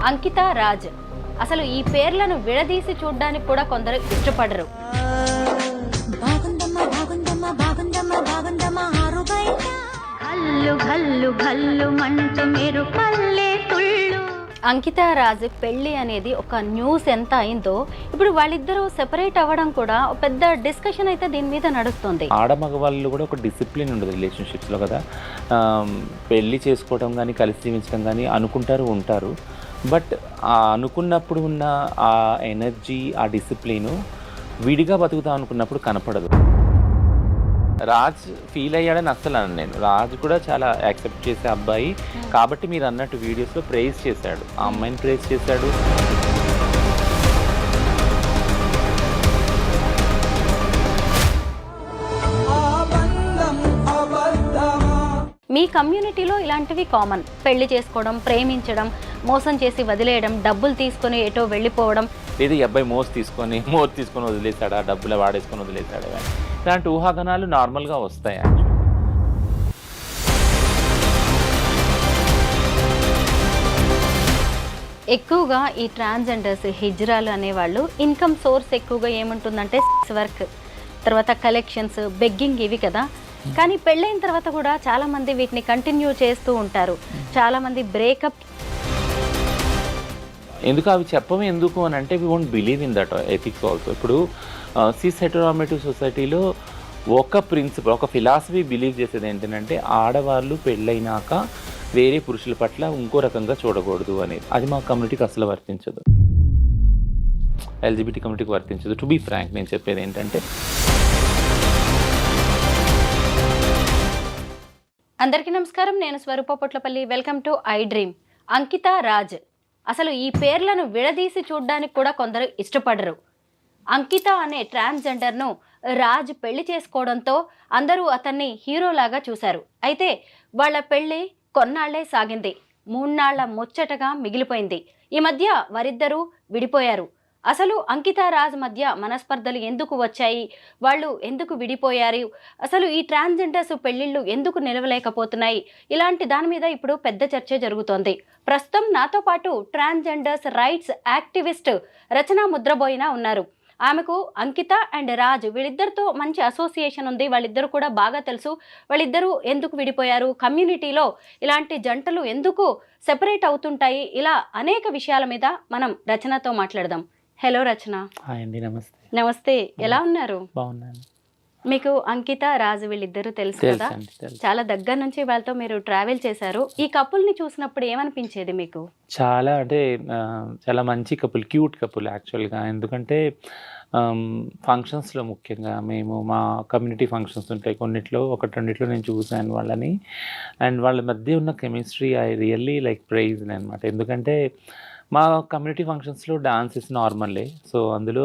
అంకిత రాజ్. అసలు ఈ పేర్లను విడదీసి చూడడానికి కూడా కొందరు ఇష్టపడరు. అంకిత రాజ్ పెళ్లి అనేది ఒక న్యూస్ ఎంత అయిందో ఇప్పుడు వాళ్ళిద్దరూ సెపరేట్ అవ్వడం కూడా పెద్ద డిస్కషన్ అయితే దీని మీద నడుస్తుంది. ఆడమగవాళ్ళు కూడా ఒక డిసిప్లిన్ ఉండదు రిలేషన్షిప్స్లో కదా. పెళ్లి చేసుకోవడం కానీ కలిసి జీవించడం కానీ అనుకుంటారు ఉంటారు. బట్ ఆ అనుకున్నప్పుడు ఉన్న ఆ ఎనర్జీ ఆ డిసిప్లిను విడిగా బతుకుతాం అనుకున్నప్పుడు కనపడదు. రాజ్ ఫీల్ అయ్యాడని అస్సలు అన్నాను నేను. రాజ్ కూడా చాలా యాక్సెప్ట్ చేసే అబ్బాయి కాబట్టి మీరు అన్నట్టు వీడియోస్లో ప్రైజ్ చేశాడు, ఆ అమ్మాయిని ప్రైజ్ చేశాడు. మీ కమ్యూనిటీలో ఇలాంటివి కామన్. పెళ్లి చేసుకోవడం, ప్రేమించడం, మోసం చేసి వదిలేయడం, డబ్బులు తీసుకొని ఎటో వెళ్ళిపోవడం, లేదా ఈ అబ్బాయి మోసు తీసుకొని వదిలేశాడా, డబ్బులు వాడేసుకొని వదిలేశాడా, ఇలాంటి ఊహాగానాలు నార్మల్గా వస్తాయి. ఎక్కువగా ఈ ట్రాన్స్జెండర్స్, హిజ్రాలు అనేవాళ్ళు ఇన్కమ్ సోర్స్ ఎక్కువగా ఏముంటుందంటే వర్క్, తర్వాత కలెక్షన్స్, బెగ్గింగ్, ఇవి కదా. కానీ పెళ్ళైన తర్వాత కూడా చాలామంది వీటిని కంటిన్యూ చేస్తూ ఉంటారు. చాలామంది బ్రేకప్. ఎందుకు అవి చెప్పము ఎందుకు అని అంటే we won't believe in that ethics also. ఇప్పుడు సిస్ హెటెరోనార్మేటివ్ సొసైటీలో ఒక ప్రిన్సిపల్, ఒక ఫిలాసఫీ బిలీవ్ చేసేది ఏంటంటే ఆడవాళ్ళు పెళ్ళైనాక వేరే పురుషుల పట్ల ఇంకో రకంగా చూడకూడదు అనేది. అది మా కమ్యూనిటీకి అసలు వర్తించదు, ఎల్జిబిటీ కమ్యూనిటీకి వర్తించదు. టు బీ ఫ్రాంక్ నేను చెప్పేది ఏంటంటే, అందరికీ నమస్కారం, నేను Swaroopa Potlapalli. Welcome to iDream. Ankita Raj. అసలు ఈ పేర్లను విడదీసి చూడడానికి కూడా కొందరు ఇష్టపడరు. అంకిత అనే ట్రాన్స్జెండర్ను రాజ్ పెళ్లి చేసుకోవడంతో అందరూ అతన్ని హీరోలాగా చూశారు. అయితే వాళ్ళ పెళ్లి కొన్నాళ్లే సాగింది, 3 నాళ్ల ముచ్చటగా మిగిలిపోయింది. ఈ మధ్య వారిద్దరూ విడిపోయారు. అసలు అంకిత రాజ్ మధ్య మనస్పర్ధలు ఎందుకు వచ్చాయి, వాళ్ళు ఎందుకు విడిపోయారు, అసలు ఈ ట్రాన్స్జెండర్స్ పెళ్లిళ్ళు ఎందుకు నిలవలేకపోతున్నాయి, ఇలాంటి దాని మీద ఇప్పుడు పెద్ద చర్చ జరుగుతోంది. ప్రస్తుతం నాతో పాటు ట్రాన్స్జెండర్స్ రైట్స్ యాక్టివిస్ట్ రచన ముద్రబోయిన ఉన్నారు. ఆమెకు అంకిత అండ్ రాజ్ వీళ్ళిద్దరితో మంచి అసోసియేషన్ ఉంది. వాళ్ళిద్దరు కూడా బాగా తెలుసు. వాళ్ళిద్దరూ ఎందుకు విడిపోయారు, కమ్యూనిటీలో ఇలాంటి జంటలు ఎందుకు సెపరేట్ అవుతుంటాయి, ఇలా అనేక విషయాల మీద మనం రచనతో మాట్లాడదాం. హలో రచన. హాయ్ అండి. నమస్తే. నమస్తే, ఎలా ఉన్నారు? బాగున్నాను. మీకు అంకిత రాజ్ వీళ్ళిద్దరూ తెలుసు కదా, చాలా దగ్గర నుంచి వాళ్ళతో మీరు ట్రావెల్ చేశారు. ఈ కపుల్ని చూసినప్పుడు ఏమనిపించేది మీకు? చాలా అంటే చాలా మంచి కపుల్, క్యూట్ కపుల్ యాక్చువల్గా. ఎందుకంటే ఫంక్షన్స్లో ముఖ్యంగా మేము మా కమ్యూనిటీ ఫంక్షన్స్ ఉంటాయి కొన్నిట్లో, రెండిట్లో నేను చూశాను వాళ్ళని. అండ్ వాళ్ళ మధ్య ఉన్న chemistry I really like praise అనమాట. ఎందుకంటే మా కమ్యూనిటీ ఫంక్షన్స్లో డాన్స్ ఇస్ నార్మల్లే. సో అందులో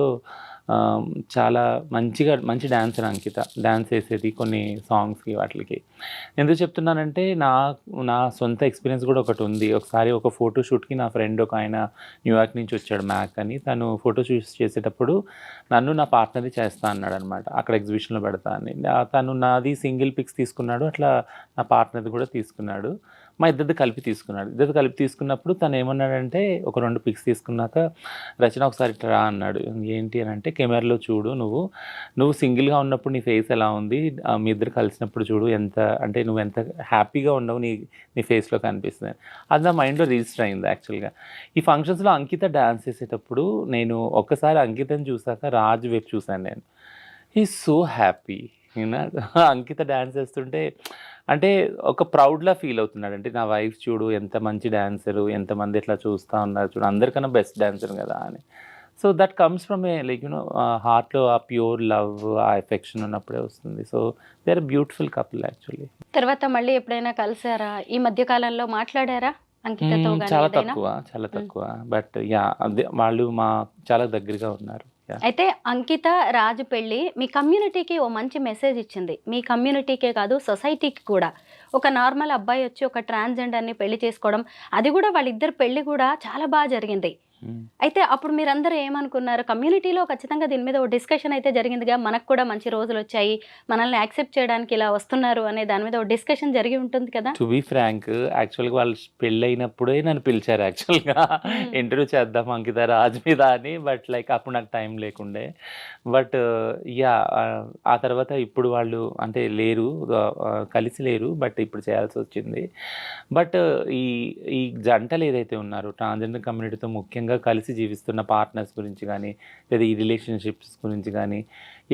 మంచి డాన్సర్ అంకిత. డాన్స్ వేసేది కొన్ని సాంగ్స్కి వాటికి. ఎందుకు చెప్తున్నానంటే నా సొంత ఎక్స్పీరియన్స్ కూడా ఒకటి ఉంది. ఒకసారి ఒక ఫోటోషూట్కి నా ఫ్రెండ్ ఒక ఆయన న్యూయార్క్ నుంచి వచ్చాడు, మ్యాక్ అని. తను ఫోటోషూట్స్ చేసేటప్పుడు నన్ను నా పార్ట్నర్ది చేస్తా అన్నాడు అనమాట, అక్కడ ఎగ్జిబిషన్లో పెడతా అని. తను నాది సింగిల్ పిక్స్ తీసుకున్నాడు, అట్లా నా పార్ట్నర్ది కూడా తీసుకున్నాడు. మా ఇద్దరిది కలిపి తీసుకున్నప్పుడు తను ఏమన్నాడంటే, ఒక 2 పిక్స్ తీసుకున్నాక, రచన ఒకసారి ఇట్లా రా అన్నాడు. ఏంటి అని అంటే, కెమెరాలో చూడు, నువ్వు సింగిల్గా ఉన్నప్పుడు నీ ఫేస్ ఎలా ఉంది, మీ ఇద్దరు కలిసినప్పుడు చూడు నువ్వు ఎంత హ్యాపీగా ఉండవు నీ ఫేస్లో కనిపిస్తుంది. అది నా మైండ్లో రిజిస్టర్ అయింది యాక్చువల్గా. ఈ ఫంక్షన్స్లో అంకిత డ్యాన్స్ చేసేటప్పుడు నేను ఒక్కసారి అంకితని చూసాక రాజ్ వైపు చూశాను నేను. He so happy. Ankita dance చేస్తుంటే అంటే ఒక ప్రౌడ్లా ఫీల్ అవుతున్నాడు. అంటే నా వైఫ్ చూడు ఎంత మంచి డాన్సరు, ఎంతమంది ఎట్లా చూస్తూ ఉన్నారు చూడు, అందరికన్నా బెస్ట్ డాన్సర్ కదా అని. So that comes from a like హార్ట్లో ఆ ప్యూర్ లవ్, ఆ ఎఫెక్షన్ ఉన్నప్పుడే వస్తుంది. So they are beautiful couple actually. తర్వాత మళ్ళీ ఎప్పుడైనా కలిసారా? ఈ మధ్య కాలంలో మాట్లాడారా అంకితతో? చాలా తక్కువ. బట్ యా, అదే వాళ్ళు చాలా దగ్గరగా ఉన్నారు. అయితే అంకిత రాజ్ పెళ్ళి మీ కమ్యూనిటీకి ఓ మంచి మెసేజ్ ఇచ్చింది. మీ కమ్యూనిటీకే కాదు, సొసైటీకి కూడా. ఒక నార్మల్ అబ్బాయి వచ్చి ఒక ట్రాన్స్జెండర్ని పెళ్లి చేసుకోవడం, అది కూడా వాళ్ళిద్దరు పెళ్లి కూడా చాలా బాగా జరిగింది. అయితే అప్పుడు మీరందరూ ఏమనుకున్నారు? కమ్యూనిటీలో ఖచ్చితంగా దీని మీద ఓ డిస్కషన్ అయితే జరిగిందిగా. మనకు కూడా మంచి రోజులొచ్చాయి. మనల్ని యాక్సెప్ట్ చేయడానికి ఇలా వస్తున్నారు అనే దాని మీద ఓ డిస్కషన్ జరిగి ఉంటుంది కదా! టు బీ ఫ్రాంక్ యాక్చువల్‌గా వాళ్ళు పెళ్ళైనప్పుడే నన్ను పిలిచారు యాక్చువల్‌గా హ్మ్. ఇంటర్వ్యూ చేద్దాం అంకిత రాజ్ మీద అని. బట్ లైక్ అప్పుడు నాకు టైం లేకుండే. But yeah! ఆ తర్వాత ఇప్పుడు వాళ్ళు అంటే లేరు. కలిసి లేరు. బట్ ఇప్పుడు చేయాల్సొచ్చింది. బట్ ఈ ఈ జంటలు ఏదైతే ఉన్నారో ట్రాన్స్‌జెండర్ కమ్యూనిటీతో ముఖ్యంగా కలిసి జీవిస్తున్న పార్ట్నర్స్ గురించి గానీ, లేదా ఈ రిలేషన్‌షిప్స్ గురించి గానీ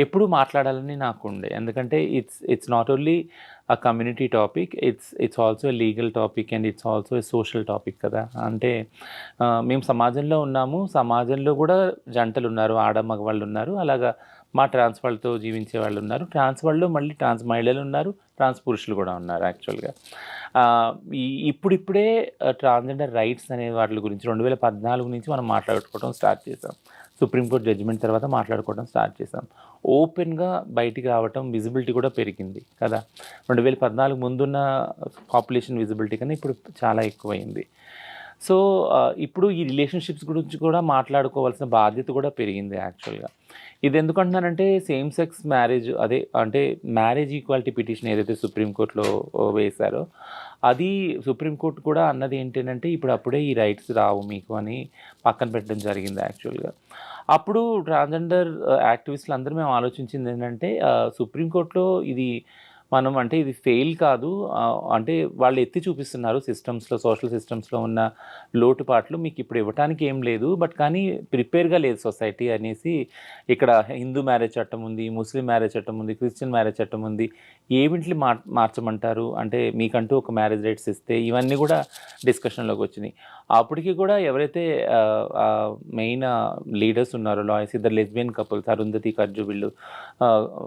ఎప్పుడూ మాట్లాడాలని నాకుండే. ఎందుకంటే it's not only community topic, it's also legal topic and it's also social topic కదా. అంటే మేము సమాజంలో ఉన్నాము, సమాజంలో కూడా జంటలు ఉన్నారు, ఆడ మగవాళ్ళు ఉన్నారు. అలాగా మా ట్రాన్స్ వాళ్ళతో జీవించే వాళ్ళు ఉన్నారు, ట్రాన్స్ వాళ్ళు మళ్ళీ ట్రాన్స్ మహిళలు ఉన్నారు, ట్రాన్స్ పురుషులు కూడా ఉన్నారు యాక్చువల్గా. ఇప్పుడిప్పుడే ట్రాన్స్జెండర్ రైట్స్ అనే వాటి గురించి 2014 నుంచి మనం మాట్లాడుకోవడం స్టార్ట్ చేసాం. సుప్రీంకోర్టు జడ్జిమెంట్ తర్వాత మాట్లాడుకోవడం స్టార్ట్ చేసాం. ఓపెన్గా బయటికి రావటం, విజిబిలిటీ కూడా పెరిగింది కదా. 2014 ముందున్న పాపులేషన్ విజిబిలిటీ కన్నా ఇప్పుడు చాలా ఎక్కువైంది. సో ఇప్పుడు ఈ రిలేషన్షిప్స్ గురించి కూడా మాట్లాడుకోవాల్సిన బాధ్యత కూడా పెరిగింది యాక్చువల్గా. ఇది ఎందుకంటున్నానంటే సేమ్ సెక్స్ మ్యారేజ్ అదే అంటే మ్యారేజ్ ఈక్వాలిటీ పిటిషన్ ఏదైతే సుప్రీంకోర్టులో వేశారో అది సుప్రీంకోర్టు కూడా అన్నది ఏంటంటే ఇప్పుడు అప్పుడే ఈ రైట్స్ రావు మీకు అని పక్కన పెట్టడం జరిగింది యాక్చువల్గా. అప్పుడు ట్రాన్స్జెండర్ యాక్టివిస్టులు అందరూ మేము ఆలోచించింది ఏంటంటే సుప్రీంకోర్టులో ఇది మనం అంటే ఇది ఫెయిల్ కాదు, అంటే వాళ్ళు ఎత్తి చూపిస్తున్నారు సిస్టమ్స్లో, సోషల్ సిస్టమ్స్లో ఉన్న లోటుపాట్లు మీకు ఇప్పుడు ఇవ్వటానికి ఏం లేదు. బట్ కానీ ప్రిపేర్గా లేదు సొసైటీ అనేసి ఇక్కడ హిందూ మ్యారేజ్ చట్టం ఉంది, ముస్లిం మ్యారేజ్ చట్టం ఉంది, క్రిస్టియన్ మ్యారేజ్ చట్టం ఉంది. ఏమిటి మార్చమంటారు అంటే మీకంటూ ఒక మ్యారేజ్ రైట్స్ ఇస్తే ఇవన్నీ కూడా డిస్కషన్లోకి వచ్చినాయి. అప్పటికి కూడా ఎవరైతే మెయిన్ లీడర్స్ ఉన్నారో లాయర్స్, ఇద్దరు లెస్బియన్ కపుల్స్ అరుంధతి కర్జు వీళ్ళు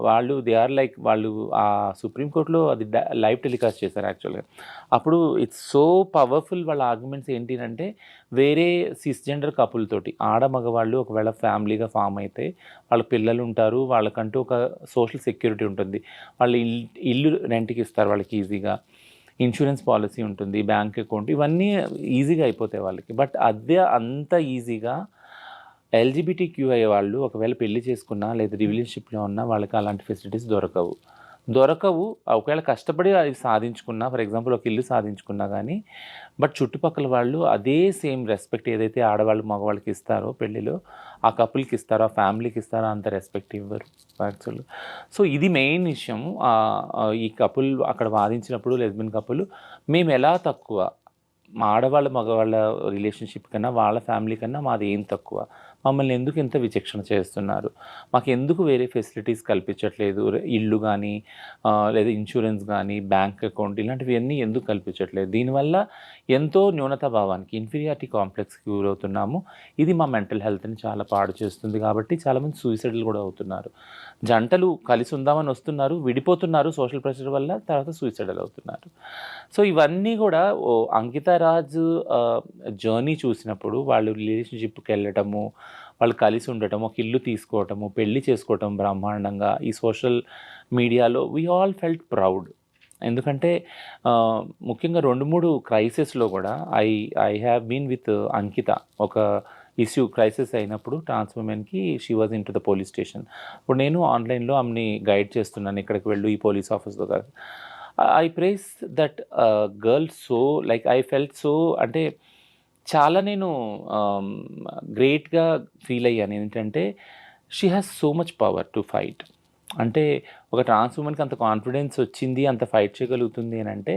వాళ్ళు దే ఆర్ లైక్ వాళ్ళు ఆ సుప్రీంకోర్టులో అది లైవ్ టెలికాస్ట్ చేశారు యాక్చువల్గా. అప్పుడు ఇట్స్ సో పవర్ఫుల్ వాళ్ళ ఆర్గ్యుమెంట్స్ ఏంటి అంటే వేరే సిస్జెండర్ కపుల్ తోటి ఆడ మగవాళ్ళు ఒకవేళ ఫ్యామిలీగా ఫామ్ అయితే వాళ్ళ పిల్లలు ఉంటారు, వాళ్ళకంటూ ఒక సోషల్ సెక్యూరిటీ ఉంటుంది, వాళ్ళు ఇల్లు రెంట్కి ఇస్తారు వాళ్ళకి ఈజీగా, ఇన్సూరెన్స్ పాలసీ ఉంటుంది, బ్యాంక్ అకౌంట్, ఇవన్నీ ఈజీగా అయిపోతాయి వాళ్ళకి. బట్ అదే అంత ఈజీగా ఎల్జిబిటీక్యూఐ వాళ్ళు ఒకవేళ పెళ్లి చేసుకున్నా లేదా రిలేషన్షిప్లో ఉన్నా వాళ్ళకి అలాంటి ఫెసిలిటీస్ దొరకవు. ఒకవేళ కష్టపడి అది సాధించుకున్నా, ఫర్ ఎగ్జాంపుల్ ఒక ఇల్లు సాధించుకున్నా కానీ బట్ చుట్టుపక్కల వాళ్ళు అదే సేమ్ రెస్పెక్ట్ ఏదైతే ఆడవాళ్ళు మగవాళ్ళకి ఇస్తారో పెళ్ళిలో ఆ కపుల్కి ఇస్తారో, ఆ ఫ్యామిలీకి ఇస్తారో అంత రెస్పెక్ట్ ఇవ్వరు యాక్చువల్గా. సో ఇది మెయిన్ విషయం. ఈ కపుల్ అక్కడ వాదించినప్పుడు లెస్బియన్ కపుల్ మేము ఎలా తక్కువ, మా ఆడవాళ్ళ మగవాళ్ళ రిలేషన్షిప్ కన్నా వాళ్ళ ఫ్యామిలీ కన్నా మాది ఏం తక్కువ, మమ్మల్ని ఎందుకు ఇంత విచక్షణ చేస్తున్నారు, మాకు ఎందుకు వేరే ఫెసిలిటీస్ కల్పించట్లేదు, ఇల్లు కానీ లేదా ఇన్సూరెన్స్ కానీ బ్యాంక్ అకౌంట్ ఇలాంటివన్నీ ఎందుకు కల్పించట్లేదు, దీనివల్ల ఎంతో న్యూనతా భావానికి ఇన్ఫీరియారిటీ కాంప్లెక్స్కి గురవుతున్నాము. ఇది మా మెంటల్ హెల్త్ని చాలా పాడు చేస్తుంది. కాబట్టి చాలామంది సూసైడ్లు కూడా అవుతున్నారు. జంటలు కలిసి ఉందామని వస్తున్నారు, విడిపోతున్నారు సోషల్ ప్రెషర్ వల్ల, తర్వాత సూసైడల్ అవుతున్నారు. సో ఇవన్నీ కూడా అంకిత రాజ్ జర్నీ చూసినప్పుడు వాళ్ళు రిలేషన్షిప్కి వెళ్ళటము, వాళ్ళు కలిసి ఉండటము, ఒక ఇల్లు తీసుకోవటము, పెళ్లి చేసుకోవటం బ్రహ్మాండంగా ఈ సోషల్ మీడియాలో వీ ఆల్ ఫెల్ట్ ప్రౌడ్. ఎందుకంటే ముఖ్యంగా 2-3 క్రైసిస్లో కూడా ఐ హ్యావ్ బీన్ విత్ అంకిత. ఒక ఇష్యూ క్రైసిస్ అయినప్పుడు ట్రాన్స్ ఉమెన్కి she was in to the police station. ఇప్పుడు నేను ఆన్లైన్లో ఆమెని గైడ్ చేస్తున్నాను, ఇక్కడికి వెళ్ళు ఈ పోలీస్ ఆఫీస్లో కాదు. I praise that girl so like I felt so అంటే చాలా నేను గ్రేట్గా ఫీల్ అయ్యాను. ఏంటంటే she has so much power to fight. అంటే ఒక ట్రాన్స్ ఉమెన్కి అంత కాన్ఫిడెన్స్ వచ్చింది, అంత ఫైట్ చేయగలుగుతుంది అని అంటే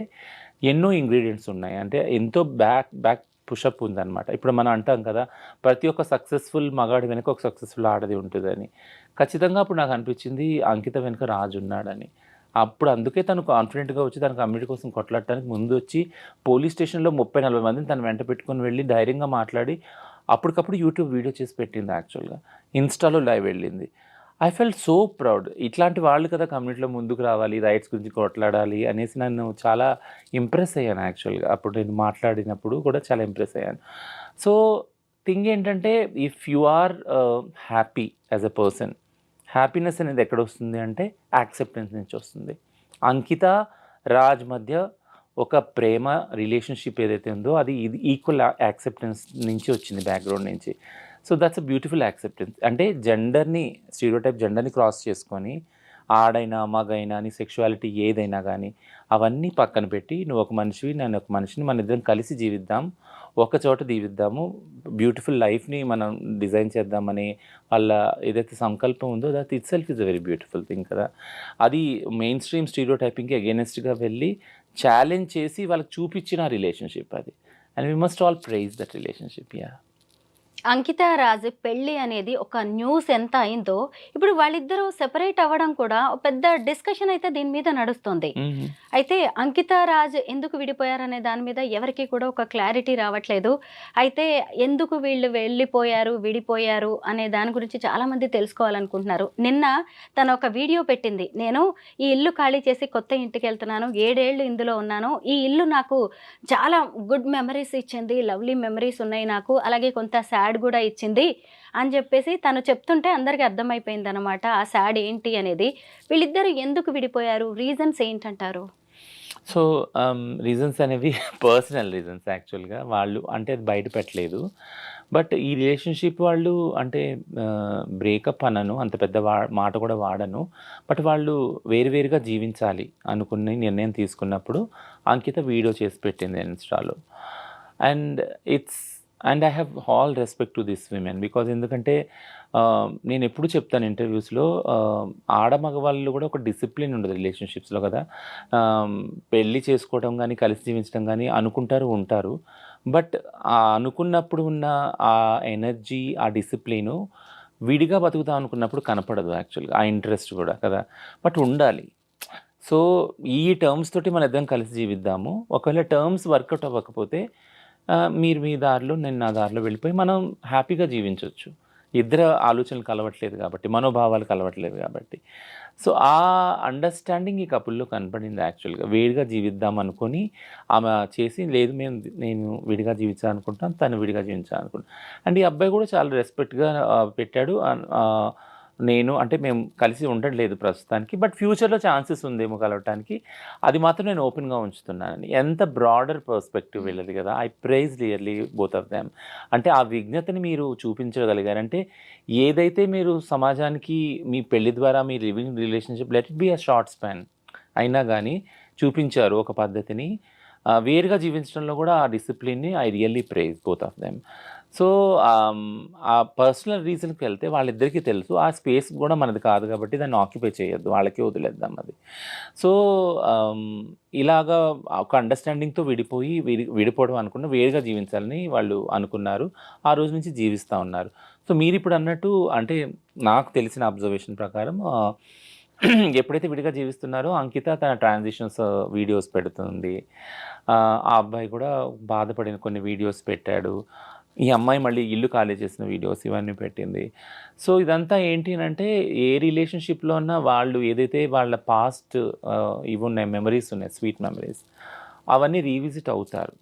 ఎన్నో ఇంగ్రీడియంట్స్ ఉన్నాయి. అంటే ఎంతో బ్యాక్ పుషప్ ఉందన్నమాట. ఇప్పుడు మనం అంటాం కదా ప్రతి ఒక్క సక్సెస్ఫుల్ మగాడి వెనుక ఒక సక్సెస్ఫుల్ ఆడది ఉంటుందని. ఖచ్చితంగా అప్పుడు నాకు అనిపించింది అంకిత వెనుక రాజు ఉన్నాడని. అప్పుడు అందుకే తను కాన్ఫిడెంట్గా వచ్చి తన కమ్యూనిటీ కోసం కొట్లాడటానికి ముందు వచ్చి పోలీస్ స్టేషన్లో 30-40 మందిని తను వెంట పెట్టుకొని వెళ్ళి ధైర్యంగా మాట్లాడి అప్పటికప్పుడు యూట్యూబ్ వీడియో చేసి పెట్టింది. యాక్చువల్గా ఇన్స్టాలో లైవ్ వెళ్ళింది. I felt so proud. ఇట్లాంటి వాళ్ళు కదా కమ్యూనిటీలో ముందుకు రావాలి, రైట్స్ గురించి కొట్లాడాలి అనేసి నన్ను చాలా ఇంప్రెస్ అయ్యాను యాక్చువల్గా. అప్పుడు నేను మాట్లాడినప్పుడు కూడా చాలా ఇంప్రెస్ అయ్యాను. సో థింగ్ ఏంటంటే if you are happy as a person, happiness అనేది ఎక్కడ వస్తుంది అంటే యాక్సెప్టెన్స్ నుంచి వస్తుంది. అంకిత రాజ్ మధ్య ఒక ప్రేమ రిలేషన్షిప్ ఏదైతే ఉందో అది ఇది ఈక్వల్ యాక్సెప్టెన్స్ నుంచి వచ్చింది, బ్యాక్గ్రౌండ్ నుంచి. So that's a beautiful acceptance. అంటే స్టీరియోటైప్ జెండర్ని క్రాస్ చేసుకొని ఆడైనా మగైనా నీ సెక్షువాలిటీ ఏదైనా కానీ అవన్నీ పక్కన పెట్టి నువ్వు ఒక మనిషివి, నేను ఒక మనిషిని, మన ఇద్దరం కలిసి జీవిద్దాం, ఒక చోట జీవిద్దాము, బ్యూటిఫుల్ లైఫ్ని మనం డిజైన్ చేద్దామని వాళ్ళ ఏదైతే సంకల్పం ఉందో that it self is a very beautiful thing కదా. అది మెయిన్ స్ట్రీమ్ స్టీరియోటైపింగ్కి అగేనెస్ట్గా వెళ్ళి ఛాలెంజ్ చేసి వాళ్ళకి చూపించిన రిలేషన్షిప్ అది. And we must all prize that relationship. Yeah. Ankita Raj పెళ్ళి అనేది ఒక న్యూస్ ఎంత అయిందో ఇప్పుడు వాళ్ళిద్దరూ సెపరేట్ అవ్వడం కూడా ఒక పెద్ద డిస్కషన్ అయితే దీని మీద నడుస్తుంది. అయితే అంకిత రాజ్ ఎందుకు విడిపోయారనే దాని మీద ఎవరికి కూడా ఒక క్లారిటీ రావట్లేదు. అయితే ఎందుకు వీళ్ళు వెళ్ళిపోయారు విడిపోయారు అనే దాని గురించి చాలా మంది తెలుసుకోవాలనుకుంటున్నారు. నిన్న తను ఒక వీడియో పెట్టింది, నేను ఈ ఇల్లు ఖాళీ చేసి కొత్త ఇంటికి వెళ్తున్నాను, 7 ఏళ్ళు ఇందులో ఉన్నాను, ఈ ఇల్లు నాకు చాలా గుడ్ మెమరీస్ ఇచ్చింది, లవ్లీ మెమరీస్ ఉన్నాయి నాకు, అలాగే కొంత సాడ్ కూడా ఇచ్చింది అని చెప్పేసి తను చెప్తుంటే అందరికీ అర్థమైపోయింది అనమాట ఆ సాడ్ ఏంటి అనేది. వీళ్ళిద్దరు ఎందుకు విడిపోయారు, రీజన్స్ ఏంటంటారు? సో రీజన్స్ అనేవి పర్సనల్ రీజన్స్ యాక్చువల్గా. వాళ్ళు అంటే అది బయట పెట్టలేదు. బట్ ఈ రిలేషన్షిప్ వాళ్ళు అంటే బ్రేకప్ అనను, అంత పెద్ద మాట కూడా వాడను. బట్ వాళ్ళు వేరువేరుగా జీవించాలి అనుకుని నిర్ణయం తీసుకున్నప్పుడు అంకిత వీడియో చేసి పెట్టింది ఇన్స్టాలో. And I have all respect to this women because ఎందుకంటే నేను ఎప్పుడు చెప్తాను ఇంటర్వ్యూస్లో, ఆడమగవాళ్ళు కూడా ఒక డిసిప్లిన్ ఉండదు రిలేషన్షిప్స్లో కదా. పెళ్ళి చేసుకోవడం కానీ కలిసి జీవించడం కానీ అనుకుంటారు ఉంటారు. బట్ ఆ అనుకున్నప్పుడు ఉన్న ఆ ఎనర్జీ, ఆ డిసిప్లిను విడిగా బతుకుతాం అనుకున్నప్పుడు కనపడదు యాక్చువల్గా, ఆ ఇంట్రెస్ట్ కూడా కదా. బట్ ఉండాలి. సో ఈ టర్మ్స్ తోటి మన ఇద్దరం కలిసి జీవిద్దాము, ఒకవేళ టర్మ్స్ వర్కౌట్ అవ్వకపోతే మీరు మీ దారిలో నేను నా దారిలో వెళ్ళిపోయి మనం హ్యాపీగా జీవించవచ్చు. ఇద్దరు ఆలోచనలు కలవట్లేదు కాబట్టి, మనోభావాలు కలవట్లేదు కాబట్టి. సో ఆ అండర్స్టాండింగ్ ఈ కపుల్లో కనపడింది యాక్చువల్గా. వేడిగా జీవిద్దాం అనుకొని ఆమె చేసి, లేదు నేను విడిగా జీవించాలనుకుంటాను, తను విడిగా జీవించాలనుకుంటాను. అండ్ ఈ అబ్బాయి కూడా చాలా రెస్పెక్ట్గా పెట్టాడు. నేను అంటే మేము కలిసి ఉండట్లేదు ప్రస్తుతానికి, బట్ ఫ్యూచర్లో ఛాన్సెస్ ఉందేమో కలవటానికి, అది మాత్రం నేను ఓపెన్గా ఉంచుతున్నానని. ఎంత బ్రాడర్ పర్స్పెక్టివ్ వెళ్ళదు కదా. I praise really both of them. అంటే ఆ విజ్ఞతని మీరు చూపించగలిగారంటే, ఏదైతే మీరు సమాజానికి మీ పెళ్లి ద్వారా మీ living relationship let it be a short span అయినా కానీ చూపించారు ఒక పద్ధతిని. వేరుగా జీవించడంలో కూడా ఆ డిసిప్లిన్ని I really prize both of them. So ఆ పర్సనల్ రీజన్కి వెళ్తే వాళ్ళిద్దరికీ తెలుసు ఆ స్పేస్ కూడా మనది కాదు కాబట్టి దాన్ని ఆక్యుపై చేయొద్దు, వాళ్ళకే వదిలేద్దాం అది. సో ఇలాగా ఒక అండర్స్టాండింగ్తో విడిపోవడం అనుకున్న వేరుగా జీవించాలని వాళ్ళు అనుకున్నారు. ఆ రోజు నుంచి జీవిస్తూ ఉన్నారు. సో మీరు ఇప్పుడు అన్నట్టు అంటే నాకు తెలిసిన అబ్జర్వేషన్ ప్రకారం ఎప్పుడైతే విడిగా జీవిస్తున్నారో అంకిత తన ట్రాన్సిషన్స్ వీడియోస్ పెడుతుంది. ఆ అబ్బాయి కూడా బాధపడిన కొన్ని వీడియోస్ పెట్టాడు. ఈ అమ్మాయి మళ్ళీ ఇల్లు ఖాళీ చేసిన వీడియోస్ ఇవన్నీ పెట్టింది. సో ఇదంతా ఏంటి అంటే, ఏ రిలేషన్షిప్లో ఉన్నా వాళ్ళు ఏదైతే వాళ్ళ పాస్ట్ ఇవి ఉన్నాయి, మెమరీస్ ఉన్నాయి, స్వీట్ మెమరీస్, అవన్నీ రీవిజిట్ అవుతారు.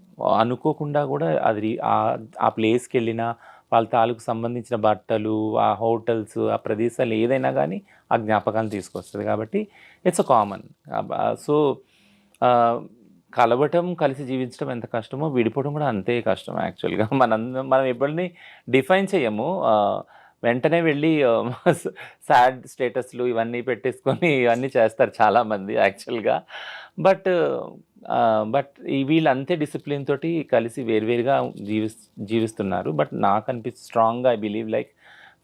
అనుకోకుండా కూడా అది ఆ ప్లేస్కి వెళ్ళినా వాళ్ళ తాలూకు సంబంధించిన బట్టలు, ఆ హోటల్స్, ఆ ప్రదేశాలు ఏదైనా కానీ ఆ జ్ఞాపకాలు తీసుకొస్తుంది కాబట్టి ఇట్స్ అ కామన్. సో కలవటం, కలిసి జీవించడం ఎంత కష్టమో విడిపోవడం కూడా అంతే కష్టం యాక్చువల్గా. మనం ఎప్పుడని డిఫైన్ చేయము. వెంటనే వెళ్ళి సాడ్ స్టేటస్లు ఇవన్నీ పెట్టేసుకొని ఇవన్నీ చేస్తారు చాలామంది యాక్చువల్గా. బట్ వీళ్ళు అంతే డిసిప్లిన్ తోటి కలిసి వేరువేరుగా జీవిస్తున్నారు. బట్ నాకు అనిపిస్తుంది స్ట్రాంగ్గా, ఐ బిలీవ్ లైక్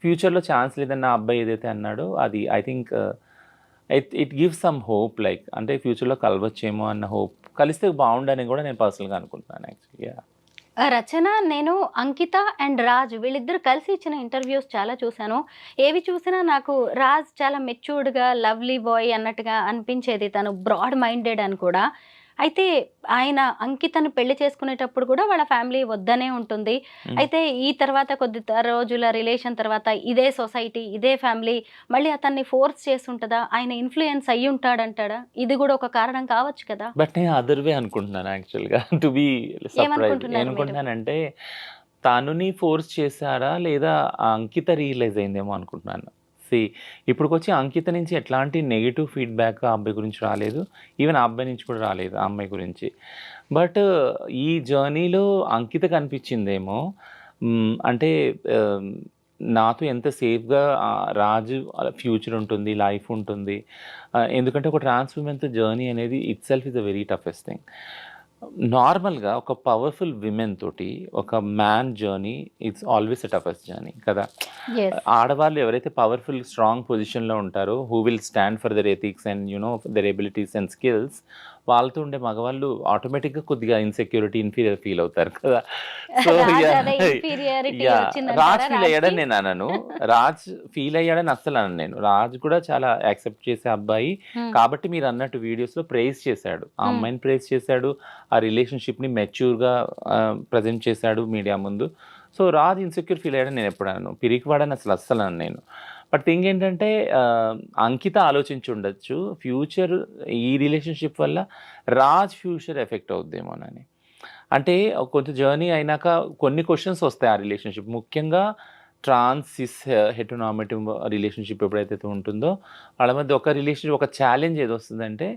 ఫ్యూచర్లో ఛాన్స్ లేదన్న అబ్బాయి ఏదైతే అన్నాడో అది I think it gives some hope. Like అంటే ఫ్యూచర్లో కలవచ్చేమో అన్న హోప్, కలిస్తే బాగుండని కూడా నేను పర్సనల్గా అనుకుంటున్నాను యాక్చువల్గా. రచన, నేను అంకిత అండ్ రాజ్ వీళ్ళిద్దరు కలిసి ఇచ్చిన ఇంటర్వ్యూస్ చాలా చూశాను. ఏవి చూసినా నాకు రాజ్ చాలా మెచ్యూర్డ్గా లవ్లీ బాయ్ అన్నట్టుగా అనిపించేది, తను బ్రాడ్ మైండెడ్ అని కూడా. అయితే ఆయన అంకితను పెళ్లి చేసుకునేటప్పుడు కూడా వాళ్ళ ఫ్యామిలీ వద్దనే ఉంటుంది. అయితే ఈ తర్వాత కొద్ది రోజుల రిలేషన్ తర్వాత ఇదే సొసైటీ, ఇదే ఫ్యామిలీ మళ్ళీ అతన్ని ఫోర్స్ చేస్తుంటుందా, ఆయన ఇన్ఫ్లుయెన్స్ అయ్యి ఉంటాడంటాడా? ఇది కూడా ఒక కారణం కావచ్చు కదా. బట్ నేను అదర్ వే అనుకుంటున్నాను యాక్చువల్గా. టు బి సర్ప్రైజ్ ఏమనుకుంటున్నానంటే, తనుని ఫోర్స్ చేశారా లేదా అంకిత రియలైజ్ అయిందేమో అనుకుంటున్నాను. ఇప్పటికొచ్చి అంకిత నుంచి ఎట్లాంటి నెగిటివ్ ఫీడ్‌బ్యాక్ ఆ అబ్బాయి గురించి రాలేదు. ఈవెన్ ఆ అబ్బాయి నుంచి కూడా రాలేదు ఆ అమ్మాయి గురించి. బట్ ఈ జర్నీలో అంకితకి అనిపించిందేమో అంటే ఆహ్, నాతో ఎంత సేఫ్‌గా రాజు ఫ్యూచర్ ఉంటుంది, లైఫ్ ఉంటుంది. ఎందుకంటే ఒక ట్రాన్స్ విమెన్‌తో జర్నీ అనేది itself is a very toughest thing. నార్మల్‌గా ఒక పవర్‌ఫుల్ విమెన్ తోటి ఒక man journey it's always a toughest journey కదా! యెస్. ఆడవాళ్ళు ఎవరైతే పవర్‌ఫుల్, స్ట్రాంగ్ పొజిషన్‌లో ఉంటారో, who will stand for their ethics and their abilities and skills, వాళ్ళతో ఉండే మగవాళ్ళు ఆటోమేటిక్‌గా కొద్దిగా ఇన్‌సెక్యూరిటీ, ఇన్ఫీరియర్ ఫీల్ అవుతారు కదా! సో రాజు యాహ్! అదే ఇన్ఫీరియారిటీ యాహ్! వచ్చిందంటారా రాజ్ ఫీల్ రాజ్‌కి? అయ్యాడని నేను అనను. రాజ్ ఫీల్ అయ్యాడని అస్సలు అనను నేను. రాజ్ కూడా చాలా యాక్సెప్ట్ చేసే అబ్బాయి. హ్మ్. కాబట్టి మీరన్నట్టు వీడియోస్‌లో ప్రైజ్ చేశాడు. ఆ హ్మ్. అమ్మాయిని ప్రైజ్ చేశాడు. ఆ రిలేషన్‌షిప్‌ని మెచ్యూర్‌గా ప్రెజెంట్ చేశాడు మీడియా ముందు. సో, రాజ్ ఇన్‌సెక్యూర్ ఫీల్ అయ్యాడని నేను ఎప్పుడు అనను. పిరికివాడని అస్సలు అనను నేను. బట్ థింగ్ ఏంటంటే అంకిత ఆలోచించి ఉండొచ్చు. ఫ్యూచర్ ఈ రిలేషన్‌షిప్ వల్ల రాజ్ ఫ్యూచర్ ఎఫెక్ట్ అవుద్దేమోనని. అంటే కొంచెం జర్నీ అయినాక కొన్ని క్వెషన్స్ వస్తాయి ఆ రిలేషన్‌షిప్. ముఖ్యంగా ట్రాన్స్, సిస్, హెటెరోనార్మేటివ్ రిలేషన్‌షిప్ ఎప్పుడైతే ఉంటుందో వాళ్ళ మధ్య ఒక ఛాలెంజ్ ఏదొస్తుందంటే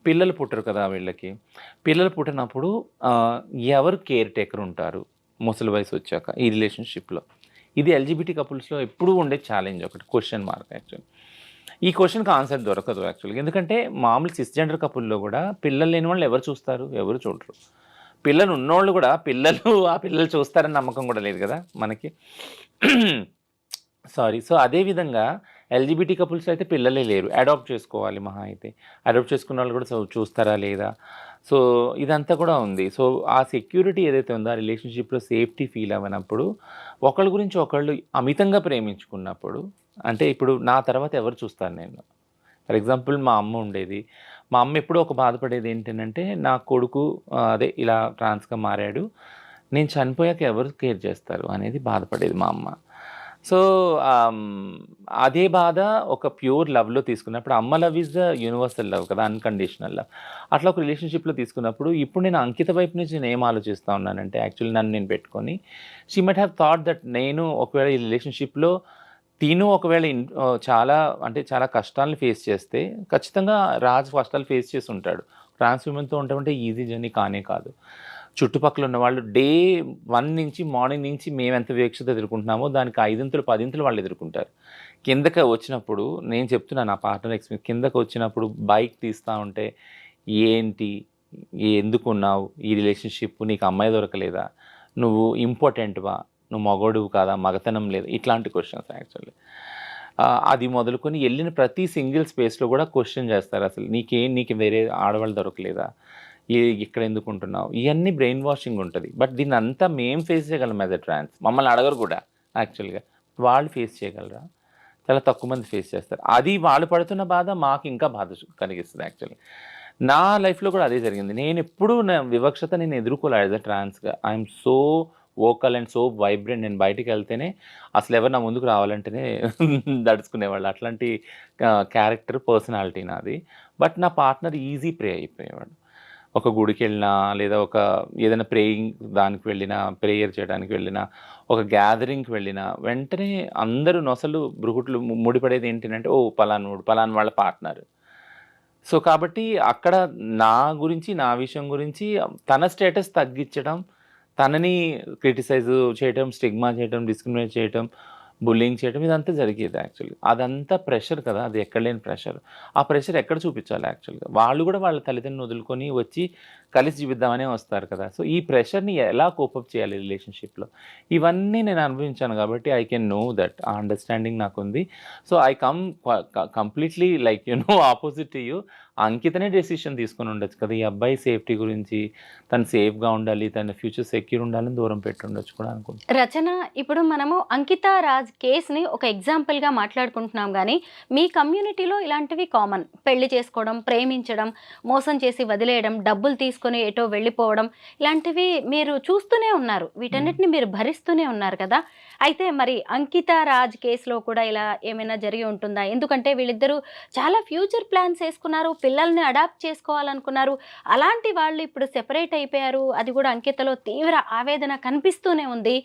పిల్లలు పుట్టరు కదా వీళ్ళకి. పిల్లలు పుట్టినప్పుడు ఆహ్, ఎవరు కేర్ టేకర్ ఉంటారు ముసలి వయసొచ్చాక ఈ రిలేషన్‌షిప్‌లో. ఇది ఎల్‌జిబిటీ కపుల్స్‌లో ఎప్పుడూ ఉండే ఛాలెంజ్ ఒకటి. Question mark actually. ఈ క్వెషన్‌కి ఆన్సర్ దొరకదు యాక్చువల్‌గా. ఎందుకంటే మామూలు సిస్‌జెండర్ కపుల్‌లో గూడా పిల్లలు లేని వాళ్ళు ఎవరు చూస్తారు? ఎవరు చూడరు. పిల్లలు ఉన్నోళ్ళు గూడా ఆ పిల్లలు చూస్తారని నమ్మకం గూడా లేదు గదా మనకి. సారీ. సో, అదే విధంగా ఎల్‌జిబిటీ కపుల్స్‌లో అయితే పిల్లలే లేరు. అడాప్ట్ చేసుకోవాలి మహా అయితే. అడాప్ట్ చేసుకున్న వాళ్ళు కూడా చూస్తారా లేదా? సో, ఇదంతా కూడా ఉంది. సో, ఆ సెక్యూరిటీ ఏదైతే ఉందో ఆ రిలేషన్‌షిప్‌లో సేఫ్టీ ఫీల్ అవ్వనప్పుడు, ఒకళ్ళ గురించి ఒకళ్ళు అమితంగా ప్రేమించుకున్నప్పుడు, అంటే ఇప్పుడు నా తర్వాత ఎవరు చూస్తాను నేను? ఫర్ ఎగ్జాంపుల్ మా అమ్మ ఉండేది. మా అమ్మ ఎప్పుడూ ఒక బాధపడేది ఏంటనంటే, నా కొడుకు అదే ఇలా ట్రాన్స్‌గా మారాడు. నేను చనిపోయాక ఎవరు కేర్ చేస్తారు అనేది బాధపడేది మా అమ్మ. సో, అదే బాధ ఒక ప్యూర్ లవ్‌లో తీసుకున్నప్పుడు అమ్మ love is the universal love కదా! Unconditional love. అట్లా ఒక రిలేషన్‌షిప్‌లో తీసుకున్నప్పుడు ఇప్పుడు నేను అంకిత వైపు నుంచి నేను ఏం ఆలోచిస్తా ఉన్నానంటే యాక్చువల్లీ నన్ను నేను పెట్టుకొని she might have thought that నేను ఒకవేళ ఈ రిలేషన్‌షిప్‌లో తిను ఒకవేళ చాలా అంటే చాలా కష్టాలను ఫేస్ చేస్తే ఖచ్చితంగా రాజ్ కష్టాలు ఫేస్ చేసి ఉంటాడు. ట్రాన్స్ విమెన్‌తో ఉండటం అంటే ఈజీ జర్నీ కానే కాదు. చుట్టుపక్కల ఉన్నవాళ్ళు డే 1 నుంచి మార్నింగ్ నుంచి మేమెంత వివక్షత ఎదుర్కొంటున్నామో దానికి 5 10 వాళ్ళు ఎదుర్కొంటారు. కిందకి వచ్చినప్పుడు నేను చెప్తున్నాను నా పార్ట్నర్ ఎక్స్‌పీరియన్స్ కిందకి వచ్చినప్పుడు బైక్ తీస్తా ఉంటే, "ఏంటి? ఎందుకున్నావు? ఈ రిలేషన్‌షిప్ నీకు అమ్మాయి దొరకలేదా? నువ్వు ఇంపార్టెంట్‌వా? నువ్వు మగోడివి కాదా? మగతనం లేదా?" ఇట్లాంటి క్వెషన్స్ యాక్చువల్లీ. అది మొదలుకొని ఎళ్ళిన ప్రతి సింగిల్ స్పేస్‌లో కూడా క్వెషన్ చేస్తారు అసలు. నీకు వేరే ఆడవాళ్ళు దొరకలేదా? ఇక్కడెందుకుంటున్నావు? ఇయన్నీ బ్రెయిన్ వాషింగ్ ఉంటది. బట్ దీన్నంతా మేము ఫేస్ చేయగలం యాస్ ఎ ట్రాన్స్. మమ్మల్ని అడగరు కూడా యాక్చువల్‌గా. వాళ్ళు ఫేస్ చేయగలరా? చాలా తక్కువ మంది ఫేస్ చేస్తారు. అది వాళ్ళు పడుతున్న బాధ మాకు ఇంకా బాధ కలిగిస్తది యాక్చువల్లీ. నా లైఫ్‌లో కూడా అదే జరిగింది. నేనెప్పుడూ నా వివక్షత నేను ఎదుర్కోలే యాస్ ఎ ట్రాన్స్‌గా. I am so vocal and so vibrant. నేను బయటికెళ్తేనే అసలెవరు నా ముందుకు రావాలంటేనే దడుచుకునేవాళ్ళు. అట్లాంటి క్యారెక్టర్, పర్సనాలిటీ నాది. బట్ నా పార్ట్నర్ ఈజీ ప్రే అయిపోయేవాడు. ఒక గుడికెళ్ళినా, లేదా ఏదైనా ప్రేయింగ్ దానికి వెళ్ళినా, ప్రేయర్ చేయడానికి వెళ్ళినా, ఒక గ్యాదరింగ్‌కి వెళ్ళినా, వెంటనే అందరూ నొసలు, భృకుట్లు ముడిపడేది ఏంటనంటే, ఓహ్! పలానోడు, పలానా వాళ్ళ పార్ట్నర్. సో, కాబట్టి అక్కడ నా గురించి, నా విషయం గురించి తన స్టేటస్ తగ్గిచ్చడం, తనని క్రిటిసైజ్ చేయటం, స్టిగ్మా చేయటం, డిస్క్రిమినేట్ చేయటం, బుల్లింగ్ చేయటం ఇదంతా జరిగేది యాక్చువల్‌గా. అదంతా ప్రెషర్ కదా! అది ఎక్కడ లేని ప్రెషర్. ఆ ప్రెషర్ ఎక్కడ చూపిచ్చాలి యాక్చువల్‌గా? వాళ్ళు గూడా వాళ్ళ తల్లిదండ్రులను వదులుకొని వచ్చి కలిసి జీవిద్దామనే వస్తారు కదా! సో, ఈ ప్రెషర్‌ని ఎలా కోపప్ చేయాలి రిలేషన్‌షిప్‌లో? ఇవన్నీ నేను అనుభవించాను గాబట్టి ఐ కెన్ నో దట్. ఆ అండర్‌స్టాండింగ్ నాకుంది. So, I come completely like opposite to you. అంకితనే డెసిషన్ తీసుకొని ఉండొచ్చు కదా! ఈ అబ్బాయి సేఫ్టీ గురించి, తను సేఫ్‌గా ఉండాలి, తన ఫ్యూచర్ సెక్యూర్ ఉండాలని దూరం పెట్టుండొచ్చు కూడా అనుకుంటా. రచన, ఇప్పుడు మనము 'అంకిత రాజ్' కేస్‌ని ఒక ఎగ్జాంపుల్‌గా మాట్లాడుకుంటున్నాం గానీ, మీ కమ్యూనిటీలో ఇలాంటివి కామన్. పెళ్లి చేసుకోవడం, ప్రేమించడం, మోసం చేసి వదిలేయడం, డబ్బులు తీసుకొని ఎటో వెళ్ళిపోవడం, ఇలాంటివి మీరు చూస్తూనే ఉన్నారు. వీటన్నిటిని మీరు భరిస్తూనే ఉన్నారు కదా! అయితే మరి 'అంకిత రాజ్' కేస్‌లో కూడా ఇలా ఏమైనా జరిగి ఉంటుందా? ఎందుకంటే వీళ్ళిద్దరూ చాలా ఫ్యూచర్ ప్లాన్స్ యేసుకున్నారు. పిల్లల్ని అడాప్ట్ చేసుకోవాలనుకున్నారు. అలాంటి వాళ్ళు ఇప్పుడు సెపరేట్ అయిపోయారు. అది కూడా అంకితలో తీవ్ర ఆవేదన కనిపిస్తూనే ఉంది.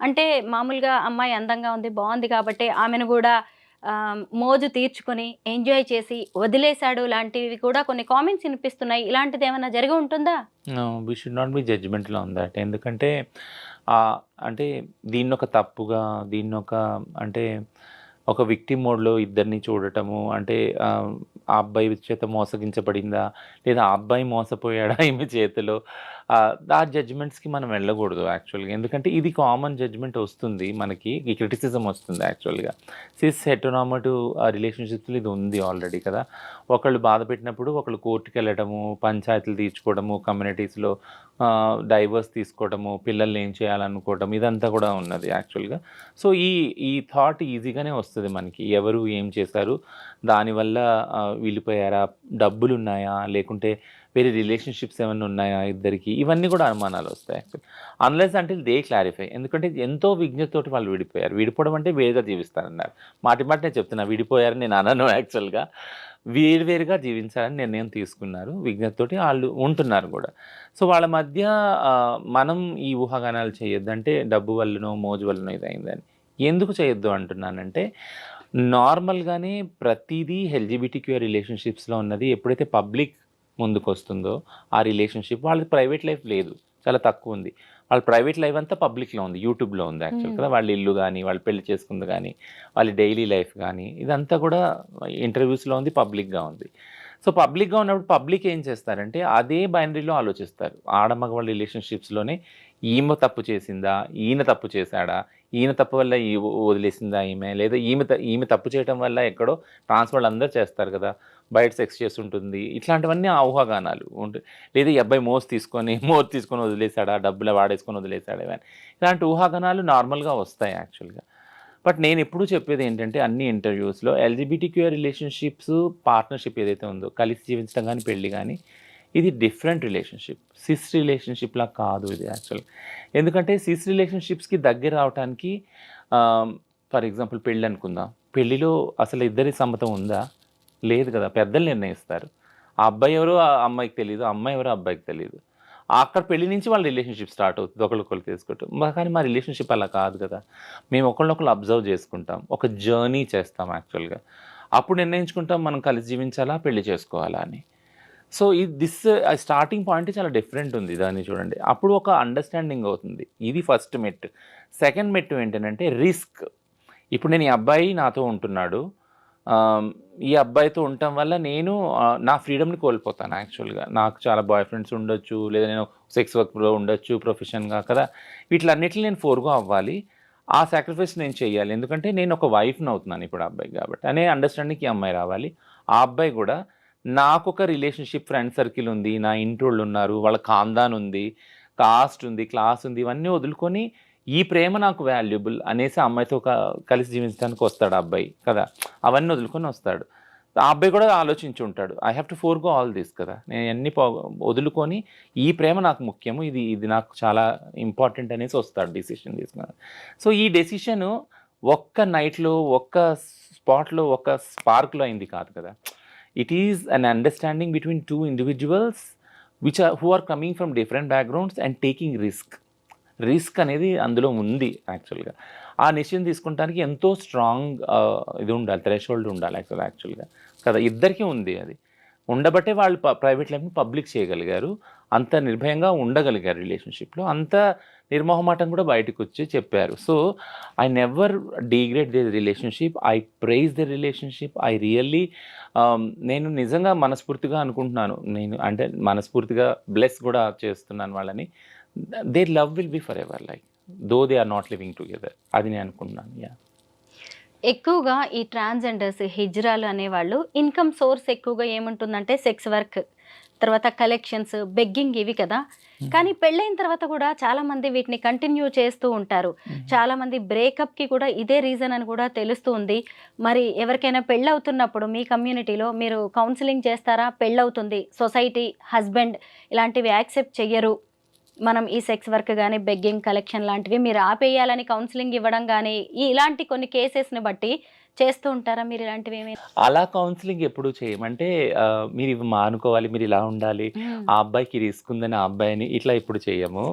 అంటే మామూలుగా అమ్మాయి అందంగా ఉంది, బావుంది కాబట్టే ఆమెను గూడా మోజు తీర్చుకొని ఎంజాయ్ చేసి వదిలేశాడు లాంటివి కూడా కొన్ని కామెంట్స్ వినిపిస్తున్నాయి. ఇలాంటిది ఏమైనా జరిగి ఉంటుందా? We should not be judgmental on that. ఎందుకంటే అంటే దీన్నొక తప్పుగా, దీన్నొక అంటే ఒక విక్టిమ్ మోడ్‌లో ఇద్దరిని చూడటము, అంటే ఆ అబ్బాయి చేత మోసగించబడిందా? లేదా ఆ అబ్బాయి మోసపోయాడా ఈమె చేతిలో? ఆ జడ్జ్‌మెంట్స్‌కి మనం వెళ్ళకూడదు యాక్చువల్‌గా. ఎందుకంటే ఇది కామన్ జడ్జ్‌మెంట్ వస్తుంది మనకి. ఈ క్రిటిసిజం వస్తుంది యాక్చువల్‌గా. సిస్ హెటెరోనార్మటివ్ రిలేషన్‌షిప్స్‌లో ఇది ఉంది ఆల్రెడీ కదా! ఒకళ్ళు బాధ పెట్టినప్పుడు ఒకళ్ళు కోర్ట్‌కెళ్ళడము, పంచాయతీలు తీర్చుకోవడము, కమ్యూనిటీస్‌లో డైవర్స్ తీసుకోవడము, పిల్లల్ని ఏం చేయాలనుకోవడం, ఇదంతా కూడా ఉన్నది యాక్చువల్‌గా. సో, ఈ థాట్ ఈజీగానే వస్తది మనకి. ఎవరు ఏం చేశారు? దానివల్ల విడిపోయారా? డబ్బులున్నాయా? లేకుంటే వేరే రిలేషన్‌షిప్స్ ఏమన్నా ఉన్నాయా ఇద్దరికి? ఇవన్నీ కూడా అనుమానాలొస్తాయి actually. Unless until they clarify. ఎందుకంటే ఎంతో విజ్ఞతతోటి వాళ్ళు విడిపోయారు. విడిపోవడం అంటే వేరుగా జీవిస్తారన్నారు. మాటి మాటి నేను చెప్తున్నా విడిపోయారని నేను అనను యాక్చువల్‌గా. వేరువేరుగా జీవించాలని నిర్ణయం తీసుకున్నారు. విజ్ఞతతోటి ఆళ్ళు ఉంటున్నారు గూడా. సో, వాళ్ళ మధ్య మనం ఈ ఊహాగానాలు చేయొద్దు. అంటే డబ్బు వల్లనో, మోజు వల్లనో ఇదయిందని. ఎందుకు చేయొద్దు అంటున్నానంటే, నార్మల్‌గానే ప్రతీదీ ఎల్‌జీబీటీక్యూ రిలేషన్‌షిప్స్‌లో ఉన్నది ఎప్పుడైతే పబ్లిక్ ముందుకొస్తుందో, ఆ రిలేషన్‌షిప్ వాళ్ళది ప్రైవేట్ లైఫ్ లేదు. చాలా తక్కువుంది. వాళ్ళ ప్రైవేట్ లైఫ్ అంతా పబ్లిక్‌లో ఉంది. యూట్యూబ్‌లో ఉంది యాక్చువల్ కదా! వాళ్ళ ఇల్లు గాని, వాళ్ళు పెళ్లి చేసుకుంది గాని, వాళ్ళ డైలీ లైఫ్ గాని, ఇదంతా కూడా ఇంటర్వ్యూస్‌లో ఉంది, పబ్లిక్‌గా ఉంది. సో, పబ్లిక్‌గా ఉన్నప్పుడు పబ్లిక్ ఏం చేస్తారంటే, అదే బైనరీలో ఆలోచిస్తారు. ఆడ మగవాళ్ళ రిలేషన్‌షిప్స్‌లోనే ఈమె తప్పు చేసిందా? ఈయన తప్పు చేశాడా? ఈయన తప్పు వల్ల వదిలేసిందా ఈమె? లేదా ఈమె తప్పు చేయటం వల్ల ఎక్కడో ట్రాన్స్ వాళ్ళందరూ చేస్తారు కదా! బయట సెక్స్ చేసుంటుంది. ఇట్లాంటివన్నీ ఆ ఊహాగానాలు. లేదా ఈ అబ్బాయి మోరు తీసుకొని వదిలేసాడా? డబ్బులు వాడేసుకొని వదిలేసాడా? ఇలాంటి ఊహాగానాలు నార్మల్‌గా వస్తాయి యాక్చువల్‌గా. బట్ నేనెప్పుడూ చెప్పేదేంటంటే అన్ని ఇంటర్వ్యూస్‌లో ఎల్‌జీబీటీక్యూ రిలేషన్‌షిప్స్, పార్ట్నర్‌షిప్ ఏదైతే ఉందో, కలిసి జీవించడం గాని, పెళ్లి గాని, ఇది డిఫరెంట్ రిలేషన్‌షిప్. సిస్ రిలేషన్‌షిప్‌లా కాదు ఇది యాక్చువల్‌గా. ఎందుకంటే సిస్ రిలేషన్‌షిప్స్‌కి దగ్గర రావటానికి ఫర్ ఎగ్జాంపుల్ పెళ్ళనుకుందాం. పెళ్లిలో అసలు ఇద్దరి సమ్మతం ఉందా? లేదు కదా! పెద్దలు నిర్ణయిస్తారు. ఆ అబ్బాయి ఎవరో ఆ అమ్మాయికి తెలీదు. ఆ అమ్మాయి ఎవరో ఆ అబ్బాయికి తెలీదు. అక్కడ పెళ్లి నుంచి వాళ్ళ రిలేషన్‌షిప్ స్టార్ట్ అవుతది. ఒకళ్ళకొకళ్ళు తెలుసుకోవటం. కానీ మా రిలేషన్‌షిప్ అలా కాదు కదా! మేము ఒకళ్ళనొకళ్ళు అబ్జర్వ్ చేసుకుంటాం. ఒక జర్నీ చేస్తాం యాక్చువల్‌గా. అప్పుడు నిర్ణయించుకుంటాం మనం కలిసి జీవించాలా? పెళ్లి చేసుకోవాలా అని. సో, స్టార్టింగ్ పాయింట్ చాలా డిఫరెంట్ ఉంది దాన్ని చూడండి. అప్పుడు ఒక అండర్‌స్టాండింగ్ అవుతుంది. ఇది ఫస్ట్ మెట్టు. సెకండ్ మెట్టు ఏంటనంటే రిస్క్. ఇప్పుడు నేను ఈ అబ్బాయి నాతో ఉంటున్నాడు. ఈ అబ్బాయితో ఉండటం వల్ల నేను నా ఫ్రీడమ్‌ని కోల్పోతాను యాక్చువల్‌గా. నాకు చాలా బాయ్ ఫ్రెండ్స్ ఉండొచ్చు. లేదా నేను సెక్స్ వర్క్‌లో ఉండొచ్చు ప్రొఫెషన్‌గా కదా! వీటిలన్నిటిని నేను ఫోర్‌గో అవ్వాలి. ఆ సాక్రిఫైస్ నేను చేయాలి. ఎందుకంటే నేను ఒక వైఫ్‌ని అవుతున్నాను ఇప్పుడు ఆ అబ్బాయికి కాబట్టి. అనే అండర్‌స్టాండింగ్‌కి ఈ అమ్మాయి రావాలి. ఆ అబ్బాయి గూడా నాకొక రిలేషన్‌షిప్ ఫ్రెండ్ సర్కిల్ ఉంది. నా ఇంటోళ్ళున్నారు. వాళ్ళ ఖాందాన్ ఉంది. కాస్ట్ ఉంది. క్లాస్ ఉంది. ఇవన్నీ వదులుకొని ఈ ప్రేమ నాకు వాల్యుబుల్ అనేసి ఆ అమ్మాయితో కలిసి జీవించడానికి వస్తాడు ఆ అబ్బాయి కదా! అవన్నీ వదులుకొని వస్తాడు. ఆ అబ్బాయి కూడా ఆలోచించి ఉంటాడు. I have to forgo all this కదా! నేను ఇయన్నీ వదులుకొని ఈ ప్రేమ నాకు ముఖ్యము. ఇది నాకు చాలా ఇంపార్టెంట్ అనేసి వస్తాడు డెసిషన్ తీసుకొని. సో, ఈ డెసిషను ఒక్క నైట్‌లో, ఒక్క స్పాట్‌లో, ఒక్క స్పార్క్‌లో అయింది కాదు కదా! It is an understanding between 2 individuals who are coming from different backgrounds and taking risk అనేది అందులో ఉంది యాక్చువల్‌గా. ఆ నిశ్చయం తీసుకుంటానికి ఎంతో స్ట్రాంగ్ ఇది ఉండాలి. థ్రెషోల్డ్ ఉండాలి యాక్చువల్‌గా కదా! ఇద్దరికీ ఉంది అది. ఉండబట్టే వాళ్ళు ప్రైవేట్ లైఫ్‌ని పబ్లిక్ చేయగలిగారు. అంత నిర్భయంగా ఉండగలిగారు రిలేషన్‌షిప్‌లో. అంత నిర్మొహమాటం కూడా బయటకొచ్చి చెప్పారు. So, I never degrade the relationship. I praise the relationship. I really నేను నిజంగా మనస్ఫూర్తిగా అనుకుంటున్నాను. నేను అంటే మనస్ఫూర్తిగా బ్లెస్ కూడా చేస్తున్నాను వాళ్ళని. Their love will be forever like though they are not living together. అది నేను అనుకుంటున్నాను. యాహ్! ఎక్కువగా ఈ ట్రాన్స్‌జెండర్స్, హిజ్రాలు అనేవాళ్ళు ఇన్‌కమ్ సోర్స్ ఎక్కువగా ఏముంటుందంటే సెక్స్ వర్క్, తర్వాత కలెక్షన్స్, బెగ్గింగ్ ఇవి కదా! కానీ పెళ్ళైన తర్వాత కూడా చాలామంది వీటిని కంటిన్యూ చేస్తూ ఉంటారు. చాలామంది బ్రేకప్‌కి కూడా ఇదే రీజన్ అని కూడా తెలుస్తూ ఉంది. మరి ఎవరికైనా పెళ్ళవుతున్నప్పుడు మీ కమ్యూనిటీలో మీరు కౌన్సెలింగ్ చేస్తారా? పెళ్ళవుతుంది, సొసైటీ, హస్బెండ్ ఇలాంటివి యాక్సెప్ట్ చెయ్యరు. మనం ఈ సెక్స్ వర్క్ గాని, బెగ్గింగ్, కలెక్షన్ లాంటివి మీరు ఆపేయాలని కౌన్సెలింగ్ ఇవ్వడం గాని, ఇలాంటి కొన్ని కేసెస్‌ని బట్టి చేస్తూ ఉంటారా మీరు ఇలాంటివి ఏమైనా? అలా కౌన్సిలింగ్ ఎప్పుడు చేయమంటే మీరు ఇవి మానుకోవాలి, మీరు ఇలా ఉండాలి, ఆ అబ్బాయికి ఇది ఇసుకుందని ఆ అబ్బాయిని ఇట్లా ఎప్పుడు చేయము.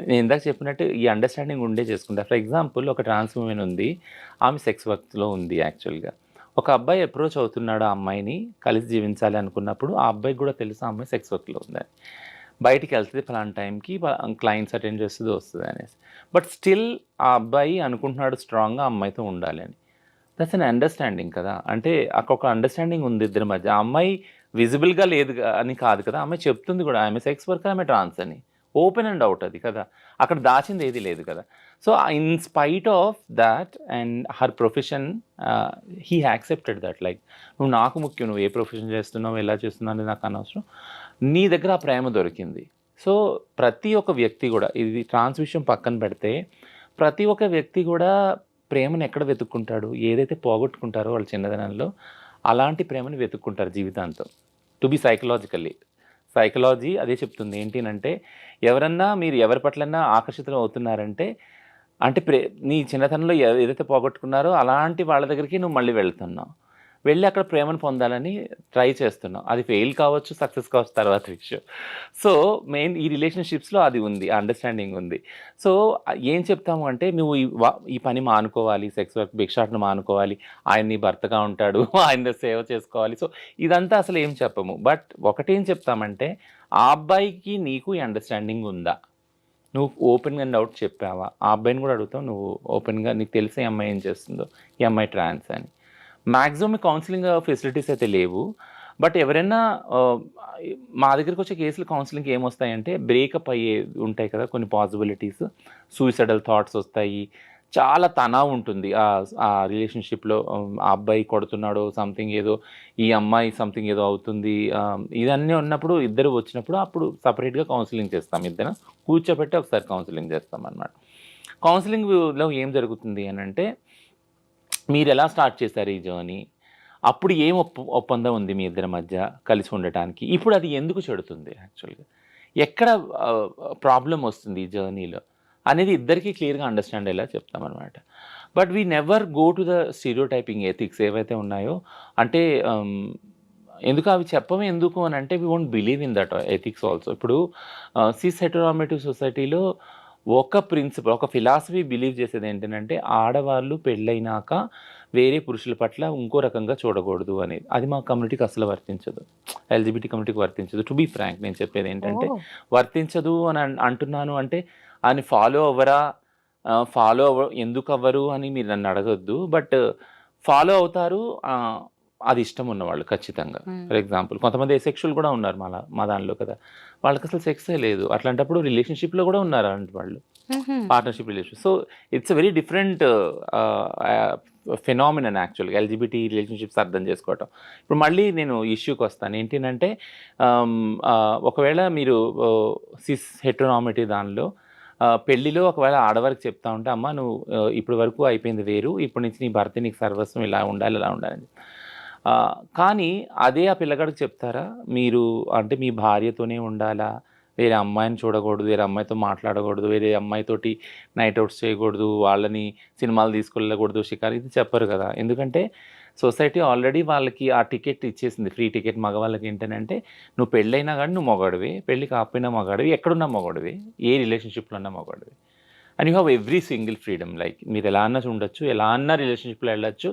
నేను ఇందాక చెప్పినట్టు ఈ అండర్స్టాండింగ్ ఉండే చేసుకుంటా. ఫర్ ఎగ్జాంపుల్ ఒక ట్రాన్స్ ఉమెన్ ఉంది, ఆమె సెక్స్ వర్క్లో ఉంది యాక్చువల్గా. ఒక అబ్బాయి అప్రోచ్ అవుతున్నాడు ఆ అమ్మాయిని కలిసి జీవించాలి అనుకున్నప్పుడు ఆ అబ్బాయికి కూడా తెలుసు ఆ అమ్మాయి సెక్స్ వర్క్లో ఉందని. బయటికి వెళ్తుంది ఫలానా టైంకి క్లయింట్స్ అటెండ్ చేస్తుంది వస్తుంది అనేసి. బట్ స్టిల్ ఆ అబ్బాయి అనుకుంటున్నాడు స్ట్రాంగ్గా ఆ అమ్మాయితో ఉండాలి అని. దట్స్ అన్ అండర్స్టాండింగ్ కదా. అంటే అక్కడ ఒక అండర్స్టాండింగ్ ఉంది ఇద్దరి మధ్య. ఆ అమ్మాయి విజిబుల్గా లేదు అని కాదు కదా, ఆ అమ్మాయి చెప్తుంది కూడా ఆమె సెక్స్ వర్కర్, ఆమె ట్రాన్స్ అని. ఓపెన్ అండ్ అవుట్ అది కదా, అక్కడ దాచింది ఏది లేదు కదా. So in spite of that and her profession he accepted that. Like నువ్వు నాకు ముఖ్యం, నువ్వు ఏ ప్రొఫెషన్ చేస్తున్నావు ఎలా చేస్తున్నావు అనేది నాకు అనవసరం, నీ దగ్గర ఆ ప్రేమ దొరికింది. సో ప్రతి ఒక్క వ్యక్తి కూడా, ఇది ట్రాన్స్ విషయం పక్కన పెడితే, ప్రతి ఒక్క వ్యక్తి కూడా ప్రేమను ఎక్కడ వెతుక్కుంటాడు, ఏదైతే పోగొట్టుకుంటారో వాళ్ళ చిన్నదనంలో అలాంటి ప్రేమను వెతుక్కుంటారు జీవితాంతం. టు బి సైకలాజీ అదే చెప్తుంది. ఏంటి అంటే ఎవరన్నా మీరు ఎవరి పట్లన్నా ఆకర్షితులు అవుతున్నారంటే అంటే నీ చిన్నతనంలో ఏదైతే పోగొట్టుకున్నారో అలాంటి వాళ్ళ దగ్గరికి నువ్వు మళ్ళీ వెళ్తున్నావు, వెళ్ళి అక్కడ ప్రేమను పొందాలని ట్రై చేస్తున్నావు. అది ఫెయిల్ కావచ్చు, సక్సెస్ కావచ్చు, తర్వాత విషయం. సో మెయిన్ ఈ రిలేషన్షిప్స్లో అది ఉంది, అండర్స్టాండింగ్ ఉంది. సో ఏం చెప్తాము అంటే నువ్వు ఈ పని మానుకోవాలి, సెక్స్ వర్క్ భిక్షాటన మానుకోవాలి, ఆయన నీ భర్తగా ఉంటాడు, ఆయన సేవ చేసుకోవాలి. సో ఇదంతా అసలు ఏం చెప్పము. బట్ ఒకటేం చెప్తామంటే ఆ అబ్బాయికి నీకు ఈ అండర్స్టాండింగ్ ఉందా, నువ్వు ఓపెన్గా అండ్ అవుట్ చెప్పావా, ఆ అబ్బాయిని కూడా అడుగుతావు నువ్వు ఓపెన్గా, నీకు తెలిసే అమ్మాయి ఏం చేస్తుందో, ఈ అమ్మాయి ట్రాన్స్ అని. మ్యాక్సిమం కౌన్సిలింగ్ ఫెసిలిటీస్ అయితే లేవు. బట్ ఎవరైనా మా దగ్గరికి వచ్చే కేసులు కౌన్సిలింగ్కి ఏమొస్తాయంటే బ్రేకప్ అయ్యే ఉంటాయి కదా కొన్ని పాసిబిలిటీస్, సూసైడల్ థాట్స్ వస్తాయి, చాలా తనావు ఉంటుంది ఆ రిలేషన్షిప్లో. ఆ అబ్బాయి కొడుతున్నాడు సంథింగ్ ఏదో, ఈ అమ్మాయి సంథింగ్ ఏదో అవుతుంది, ఇదన్నీ ఉన్నప్పుడు ఇద్దరు వచ్చినప్పుడు అప్పుడు సపరేట్గా కౌన్సిలింగ్ చేస్తాం, ఇద్దరు కూర్చోబెట్టి ఒకసారి కౌన్సిలింగ్ చేస్తాం అన్నమాట. కౌన్సిలింగ్లో ఏం జరుగుతుంది అని అంటే మీరు ఎలా స్టార్ట్ చేశారు ఈ జర్నీ, అప్పుడు ఏం ఒప్పందం ఉంది మీ ఇద్దరి మధ్య కలిసి ఉండటానికి, ఇప్పుడు అది ఎందుకు చెడుతుంది యాక్చువల్గా, ఎక్కడ ప్రాబ్లం వస్తుంది ఈ జర్నీలో అనేది ఇద్దరికీ క్లియర్గా అండర్స్టాండ్ అయ్యేలా చెప్తామన్నమాట. But we never go to the stereotyping ethics ఏవైతే ఉన్నాయో, అంటే ఎందుకు అవి చెప్పమే ఎందుకు అని అంటే we won't believe in that ethics also. ఇప్పుడు సిస్ హెటెరోనార్మేటివ్ సొసైటీలో ఒక ప్రిన్సిపల్, ఒక ఫిలాసఫీ బిలీవ్ చేసేది ఏంటంటే ఆడవాళ్ళు పెళ్ళైనాక వేరే పురుషుల పట్ల ఇంకో రకంగా చూడకూడదు అనేది. అది మా కమ్యూనిటీకి అసలు వర్తించదు, ఎల్జిబిటీ కమ్యూనిటీకి వర్తించదు. టు బీ ఫ్రాంక్ నేను చెప్పేది ఏంటంటే వర్తించదు అని అంటున్నాను అంటే అని ఫాలో ఎందుకు అవ్వరు అని మీరు నన్ను అడగొద్దు. బట్ ఫాలో అవుతారు అది ఇష్టం ఉన్నవాళ్ళు ఖచ్చితంగా. ఫర్ ఎగ్జాంపుల్ కొంతమంది సెక్షువల్ కూడా ఉన్నారు మా దానిలో కదా, వాళ్ళకి అసలు సెక్సే లేదు, అట్లాంటప్పుడు రిలేషన్షిప్లో కూడా ఉన్నారు అలాంటి వాళ్ళు, partnership relation. So it's a very different phenomenon యాక్చువల్గా ఎల్జిబిటీ రిలేషన్షిప్స్ అర్థం చేసుకోవటం. ఇప్పుడు మళ్ళీ నేను ఇష్యూకి వస్తాను, ఏంటంటే ఒకవేళ మీరు సిస్ హెటెరోనార్మేటివ్ దానిలో పెళ్ళిలో ఒకవేళ ఆడవారికి చెప్తా ఉంటే అమ్మ నువ్వు ఇప్పటి వరకు అయిపోయింది వేరు, ఇప్పటి నుంచి నీ భర్త నీకు సర్వస్వం ఇలా ఉండాలి అలా ఉండాలని. కానీ అదే ఆ పిల్లగాడికి చెప్తారా మీరు, అంటే మీ భార్యతోనే ఉండాలా, వేరే అమ్మాయిని చూడకూడదు, వేరే అమ్మాయితో మాట్లాడకూడదు, వేరే అమ్మాయితోటి నైట్ అవుట్స్ చేయకూడదు, వాళ్ళని సినిమాలు తీసుకెళ్ళకూడదు, షికారు, ఇది చెప్పరు కదా. ఎందుకంటే సొసైటీ ఆల్రెడీ వాళ్ళకి ఆ టికెట్ ఇచ్చేసింది, ఫ్రీ టికెట్. మగవాళ్ళకి ఏంటంటే నువ్వు పెళ్ళైనా కానీ నువ్వు మొగాడివి, పెళ్ళి కాకపోయినా మొగాడివి, ఎక్కడున్నా మొగాడివి, ఏ రిలేషన్షిప్లో ఉన్నా మొగాడివి, and you have every single freedom. Like మీరు ఎలా అన్నా ఉండొచ్చు, ఎలా అన్నా రిలేషన్షిప్లో వెళ్ళొచ్చు.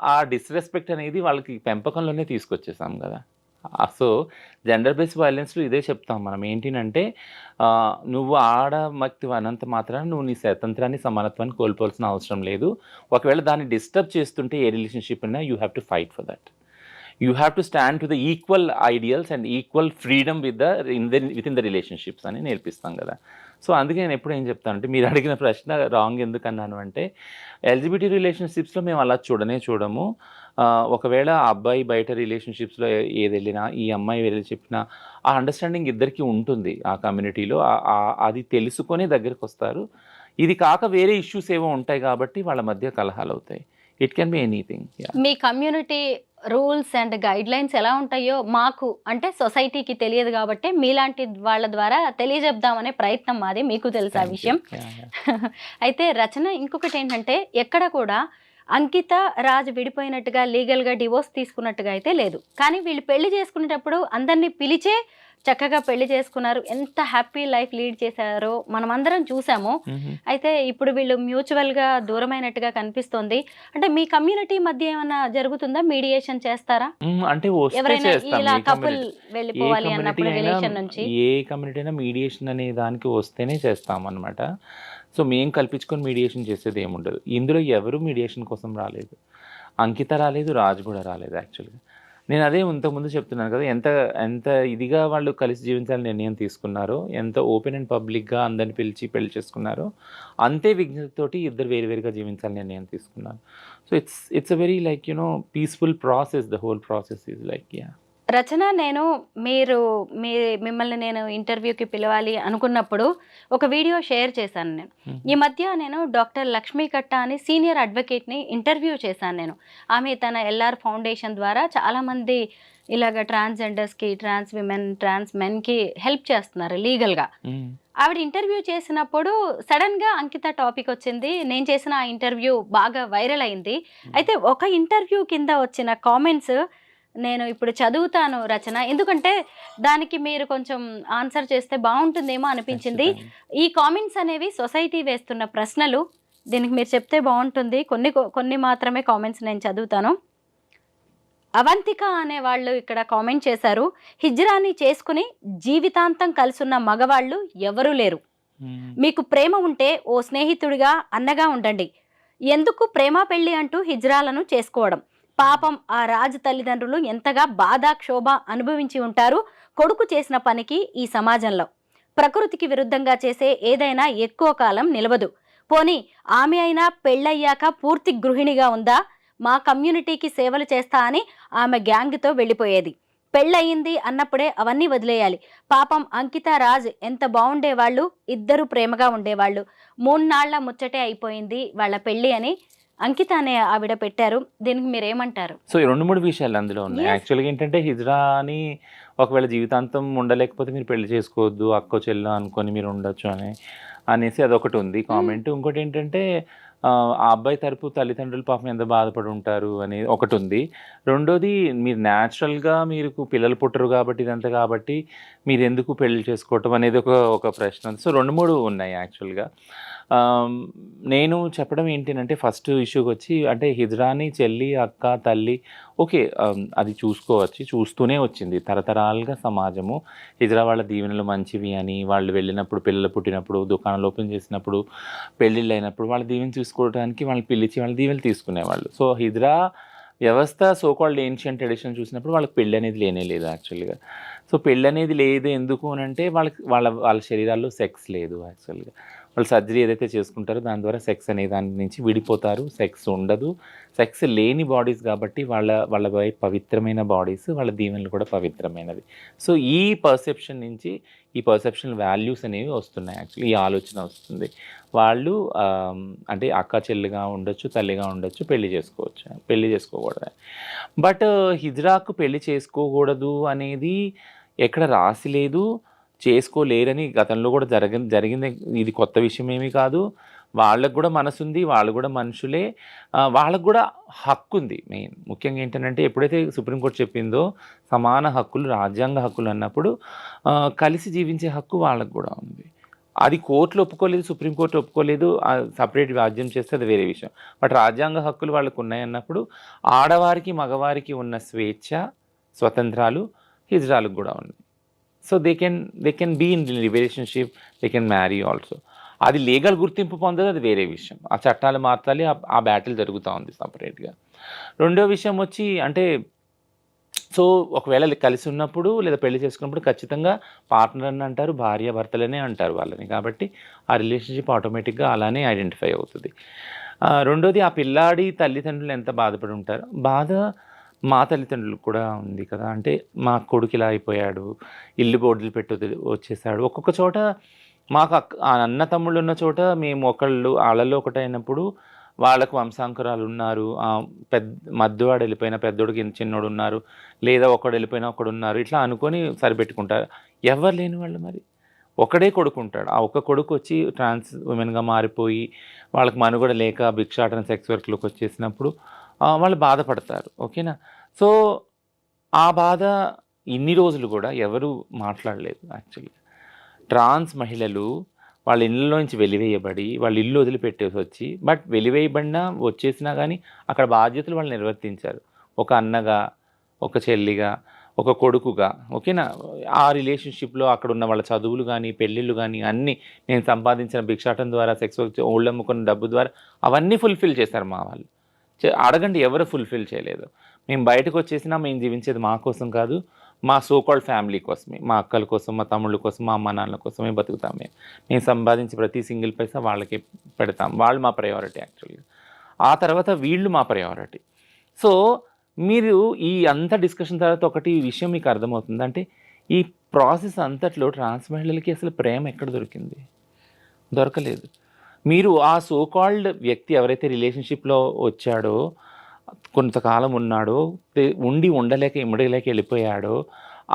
ఆ డిస్రెస్పెక్ట్ అనేది వాళ్ళకి పెంపకంలోనే తీసుకొచ్చేసాం కదా. సో జెండర్ బేస్డ్ వైలెన్స్లో ఇదే చెప్తాం మనం, ఏంటంటే నువ్వు ఆడమక్తి అనంత మాత్రాన నువ్వు నీ స్వతంత్రాన్ని సమానత్వాన్ని కోల్పోవాల్సిన అవసరం లేదు. ఒకవేళ దాన్ని డిస్టర్బ్ చేస్తుంటే ఏ రిలేషన్షిప్ అయినా you have to fight for that. You have to stand to the equal ideals and equal freedom with in the relationships అని నేర్పిస్తాం కదా. సో అందుకే నేను ఎప్పుడు ఏం చెప్తానంటే, మీరు అడిగిన ప్రశ్న రాంగ్ ఎందుకన్నాను అంటే, ఎల్జిబిటీ రిలేషన్షిప్స్లో మేము అలా చూడము. ఒకవేళ ఆ అబ్బాయి బయట రిలేషన్షిప్స్లో ఏది వెళ్ళినా, ఈ అమ్మాయి వెళ్ళి చెప్పినా ఆ అండర్స్టాండింగ్ ఇద్దరికి ఉంటుంది ఆ కమ్యూనిటీలో, అది తెలుసుకొని దగ్గరికి వస్తారు. ఇది కాక వేరే ఇష్యూస్ ఏవో ఉంటాయి కాబట్టి వాళ్ళ మధ్య కలహాలు అవుతాయి. It can be anything. Me community rules and guide lines ఎలా ఉంటాయో మాకు అంటే సొసైటీకి తెలియదు కాబట్టి మీలాంటి వాళ్ళ ద్వారా తెలియజెప్దామనే ప్రయత్నం మాది, మీకు తెలుసు ఆ విషయం. అయితే రచన ఇంకొకటి ఏంటంటే, ఎక్కడ కూడా అంకిత, రాజ్ విడిపోయినట్టుగా లీగల్‌గా డివోర్స్ తీసుకున్నట్టుగా అయితే లేదు. కానీ వీళ్ళు పెళ్లి చేసుకునేటప్పుడు అందరిని పిలిచే చక్కగా పెళ్లి చేసుకున్నారు. ఎంత హ్యాపీ లైఫ్ లీడ్ చేశారో మనమందరం చూసాము. అయితే ఇప్పుడు వీళ్ళు మ్యూచువల్‌గా దూరమైనట్టుగా కనిపిస్తోంది. అంటే మీ కమ్యూనిటీ మధ్య ఏమన్నా జరుగుతుందా? మీడియేషన్ చేస్తారా? అంటే వస్తే ఎవరైనా చేస్తాం. ఇలా ఏ కపుల్ కమ్యూనిటీ ఏ వెళ్ళిపోవాలి కమ్యూనిటీ అన్నప్పుడు అయినా రిలేషన్ నుంచి ఏ కమ్యూనిటీ అయినా మీడియేషన్ అనే దానికి వస్తేనే చేస్తామనమాట. సో, మేము కల్పించుకొని మీడియేషన్ చేసేది ఏముండదు. ఇందులో ఎవరు మీడియేషన్ కోసం రాలేదు. అంకిత రాలేదు, రాజ్ కూడా రాలేదు యాక్చువల్‌గా. నేను అదే ఇంతకుముందు చెప్తున్నాను కదా! ఎంత ఎంత ఇదిగా వాళ్ళు కలిసి జీవించాలని నిర్ణయం తీసుకున్నారో, ఎంత ఓపెన్ అండ్ పబ్లిక్‌గా అందరిని పిలిచి పెళ్లి చేసుకున్నారో, అంతే విజ్ఞతతోటి ఇద్దరు వేరు వేరుగా జీవించాలని నిర్ణయం తీసుకున్నారు. So, it's a very like peaceful process. The whole process is like Rachana, నేను మీరు మీ మిమ్మల్ని నేను ఇంటర్వ్యూకి పిలవాలి అనుకున్నప్పుడు ఒక వీడియో షేర్ చేశాను నేను. ఈ మధ్య నేను డాక్టర్ లక్ష్మీ కట్ట అని సీనియర్ అడ్వకేట్ని ఇంటర్వ్యూ చేశాను నేను. ఆమె తన ఎల్ఆర్ ఫౌండేషన్ ద్వారా చాలామంది ఇలాగ ట్రాన్స్జెండర్స్కి, ట్రాన్స్ విమెన్, ట్రాన్స్ మెన్కి హెల్ప్ చేస్తున్నారు లీగల్గా. ఆవిడ ఇంటర్వ్యూ చేసినప్పుడు సడన్గా అంకిత టాపిక్ వచ్చింది. నేను చేసిన ఆ ఇంటర్వ్యూ బాగా వైరల్ అయింది. అయితే ఒక ఇంటర్వ్యూ కింద వచ్చిన కామెంట్స్ నేను ఇప్పుడు చదువుతాను రచన. ఎందుకంటే దానికి మీరు కొంచెం ఆన్సర్ చేస్తే బాగుంటుందేమో అనిపించింది. ఈ కామెంట్స్ అనేవి సొసైటీ వేస్తున్న ప్రశ్నలు. దీనికి మీరు చెప్తే బాగుంటుంది. కొన్ని మాత్రమే కామెంట్స్ నేను చదువుతాను. అవంతిక అనే వాళ్ళు ఇక్కడ కామెంట్ చేశారు. హిజ్రాని చేసుకుని జీవితాంతం కలిసున్న మగవాళ్ళు ఎవరూ లేరు. మీకు ప్రేమ ఉంటే ఓ స్నేహితుడిగా, అన్నగా ఉండండి. ఎందుకు ప్రేమ పెళ్లి అంటూ హిజ్రాలను చేసుకోవడం? పాపం ఆ రాజు తల్లిదండ్రులు ఎంతగా బాధ, క్షోభ అనుభవించి ఉంటారు కొడుకు చేసిన పనికి ఈ సమాజంలో. ప్రకృతికి విరుద్ధంగా చేసే ఏదైనా ఎక్కువ కాలం నిలవదు. పోనీ ఆమె అయినా పెళ్ళయ్యాక పూర్తి గృహిణిగా ఉందా? మా కమ్యూనిటీకి సేవలు చేస్తా అని ఆమె గ్యాంగ్తో వెళ్ళిపోయేది. పెళ్ళయింది అన్నప్పుడే అవన్నీ వదిలేయాలి. పాపం అంకిత, రాజ్ ఎంత బాగుండేవాళ్ళు, ఇద్దరు ప్రేమగా ఉండేవాళ్ళు. 3 నాళ్ల ముచ్చటే అయిపోయింది వాళ్ళ పెళ్ళి అని అంకిత అనే ఆవిడ పెట్టారు. దీనికి మీరేమంటారు? సో, 2, 3 విషయాలు అందులో ఉన్నాయి. యాక్చువల్‌గా ఏంటంటే హిజ్రా అని ఒకవేళ జీవితాంతం ఉండలేకపోతే మీరు పెళ్లి చేసుకోవద్దు, అక్కో చెల్లో అనుకొని మీరు ఉండొచ్చు అనేసి అదొకటి ఉంది కామెంట్. ఇంకోటి ఏంటంటే ఆ అబ్బాయి తరపు తల్లిదండ్రులు పాపం ఎంత బాధపడి ఉంటారు అనేది ఒకటి ఉంది. రెండోది, మీరు న్యాచురల్‌గా మీకు పిల్లలు పుట్టరు కాబట్టి ఇదంతా కాబట్టి మీరు ఎందుకు పెళ్లి చేసుకోవటం అనేది ఒక ప్రశ్న. సో 2, 3 ఉన్నాయి యాక్చువల్‌గా. నేను చెప్పడం ఏంటంటే ఫస్ట్ ఇష్యూకి వచ్చి అంటే హిజ్రాని చెల్లి, అక్క, తల్లి ఓకే, అది చూసుకోవచ్చు, చూస్తూనే వచ్చింది తరతరాలుగా సమాజము. హిజ్రా వాళ్ళ దీవెనలు మంచివి అని, వాళ్ళు వెళ్ళినప్పుడు, పిల్లలు పుట్టినప్పుడు, దుకాణాలు ఓపెన్ చేసినప్పుడు, పెళ్ళిళ్ళు అయినప్పుడు వాళ్ళ దీవెన చూసుకోవడానికి వాళ్ళని పిలిచి వాళ్ళ దీవెనలు తీసుకునేవాళ్ళు. సో హిజ్రా వ్యవస్థ సోకాల్డ్ ఏన్షియంట్ ట్రెడిషన్ చూసినప్పుడు వాళ్ళకి పెళ్ళి అనేది లేనే లేదు యాక్చువల్గా. సో పెళ్ళి అనేది లేదు ఎందుకు అని అంటే వాళ్ళ శరీరాల్లో సెక్స్ లేదు యాక్చువల్గా. వాళ్ళు సర్జరీ ఏదైతే చేసుకుంటారో దాని ద్వారా సెక్స్ అనే దాని నుంచి విడిపోతారు, సెక్స్ ఉండదు. సెక్స్ లేని బాడీస్ కాబట్టి వాళ్ళ పవిత్రమైన బాడీస్, వాళ్ళ దీవెనలు కూడా పవిత్రమైనవి. సో ఈ పర్సెప్షన్ నుంచి ఈ పర్సెప్షన్ వాల్యూస్ అనేవి వస్తున్నాయి యాక్చువల్లీ. ఈ ఆలోచన వస్తుంది. వాళ్ళు అంటే అక్క చెల్లిగా ఉండొచ్చు, తల్లిగా ఉండొచ్చు, పెళ్లి చేసుకోవచ్చు, పెళ్లి చేసుకోకూడదు. బట్ హిజ్రాకు పెళ్లి చేసుకోకూడదు అనేది ఎక్కడ రాసి లేదు, చేసుకోలేరని గతంలో కూడా జరిగింది. ఇది కొత్త విషయం ఏమీ కాదు. వాళ్ళకు కూడా మనసు ఉంది, వాళ్ళు కూడా మనుషులే, వాళ్ళకు కూడా హక్కు ఉంది. ముఖ్యంగా ఏంటంటే ఎప్పుడైతే సుప్రీంకోర్టు చెప్పిందో సమాన హక్కులు, రాజ్యాంగ హక్కులు అన్నప్పుడు కలిసి జీవించే హక్కు వాళ్ళకు కూడా ఉంది. అది కోర్టులు ఒప్పుకోలేదు, సుప్రీంకోర్టు ఒప్పుకోలేదు, సపరేట్ రాజ్యం చేస్తే అది వేరే విషయం. బట్ రాజ్యాంగ హక్కులు వాళ్ళకు ఉన్నాయన్నప్పుడు ఆడవారికి మగవారికి ఉన్న స్వేచ్ఛ, స్వతంత్రాలు హిజ్రాలకు కూడా ఉన్నాయి. So they can be in relationship, they can marry also. అది లీగల్ గుర్తింపు పొందదు, అది వేరే విషయం. ఆ చట్టాలు మార్చాలి, ఆ బ్యాటిల్ జరుగుతూ ఉంది సపరేట్గా. రెండో విషయం వచ్చి అంటే సో ఒకవేళ కలిసి ఉన్నప్పుడు లేదా పెళ్లి చేసుకున్నప్పుడు ఖచ్చితంగా పార్ట్నర్ అని అంటారు, భార్య భర్తలనే అంటారు వాళ్ళని. కాబట్టి ఆ రిలేషన్షిప్ ఆటోమేటిక్గా అలానే ఐడెంటిఫై అవుతుంది. రెండోది, ఆ పిల్లాడి తల్లిదండ్రులు ఎంత బాధపడి ఉంటారు. బాధ మా తల్లిదండ్రులకు కూడా ఉంది కదా. అంటే మా కొడుకు ఇలా అయిపోయాడు, ఇల్లు బోర్డులు పెట్టి వచ్చేసాడు. ఒక్కొక్క చోట మాకు అన్న తమ్ముళ్ళు ఉన్న చోట మేము వాళ్ళల్లో ఒకటైనప్పుడు వాళ్ళకు వంశాంకురాలు ఉన్నారు, మధ్యవాడు వెళ్ళిపోయిన పెద్దోడికి చిన్నోడు ఉన్నారు, లేదా ఒకడు వెళ్ళిపోయినా ఒకడు ఉన్నారు, ఇట్లా అనుకొని సరిపెట్టుకుంటారు. ఎవరు లేని వాళ్ళు మరి ఒకడే కొడుకు ఉంటాడు. ఆ ఒక్క కొడుకు వచ్చి ట్రాన్స్ ఉమెన్గా మారిపోయి వాళ్ళకి మనుగడ లేక భిక్షాటన సెక్స్ వర్క్లోకి వచ్చేసినప్పుడు వాళ్ళు బాధపడతారు. ఓకేనా. సో ఆ బాధ ఇన్ని రోజులు కూడా ఎవరు మాట్లాడలేదు యాక్చువల్గా. ట్రాన్స్ మహిళలు వాళ్ళ ఇళ్ళలోంచి వెలివేయబడి వాళ్ళ ఇల్లు వదిలిపెట్టేసి వచ్చి, బట్ వెలివేయబడినా వచ్చేసినా కానీ అక్కడ బాధ్యతలు వాళ్ళు నిర్వర్తించారు. ఒక అన్నగా, ఒక చెల్లిగా, ఒక కొడుకుగా. ఓకేనా. ఆ రిలేషన్షిప్లో అక్కడ ఉన్న వాళ్ళ చదువులు కానీ పెళ్ళిళ్ళు కానీ అన్నీ నేను సంపాదించిన భిక్షాటం ద్వారా సెక్స్ ఓళ్ళు అమ్ముకున్న డబ్బు ద్వారా అవన్నీ ఫుల్ఫిల్ చేశారు మా వాళ్ళు. అడగండి ఎవరు ఫుల్ఫిల్ చేయలేదు. మేము బయటకు వచ్చేసినా మేము జీవించేది మా కోసం కాదు, మా సోకాల్డ్ ఫ్యామిలీ కోసమే, మా అక్కల కోసం, మా తమ్ముళ్ళ కోసం, మా అమ్మ నాన్నల కోసమే బతుకుతాం. మేము సంపాదించి ప్రతి సింగిల్ పైసా వాళ్ళకి పెడతాం. వాళ్ళు మా ప్రయారిటీ యాక్చువల్గా. ఆ తర్వాత వీళ్ళు మా ప్రయారిటీ. సో మీరు ఈ అంత డిస్కషన్ తర్వాత ఒకటి విషయం మీకు అర్థమవుతుంది. అంటే ఈ ప్రాసెస్ అంతట్లో ట్రాన్స్ మహిళలకి అసలు ప్రేమ ఎక్కడ దొరికింది? దొరకలేదు. మీరు ఆ సోకాల్డ్ వ్యక్తి ఎవరైతే రిలేషన్షిప్లో వచ్చాడో, కొంతకాలం ఉన్నాడో, ఉండి ఉండలేక ఇమ్మడలేక వెళ్ళిపోయాడో,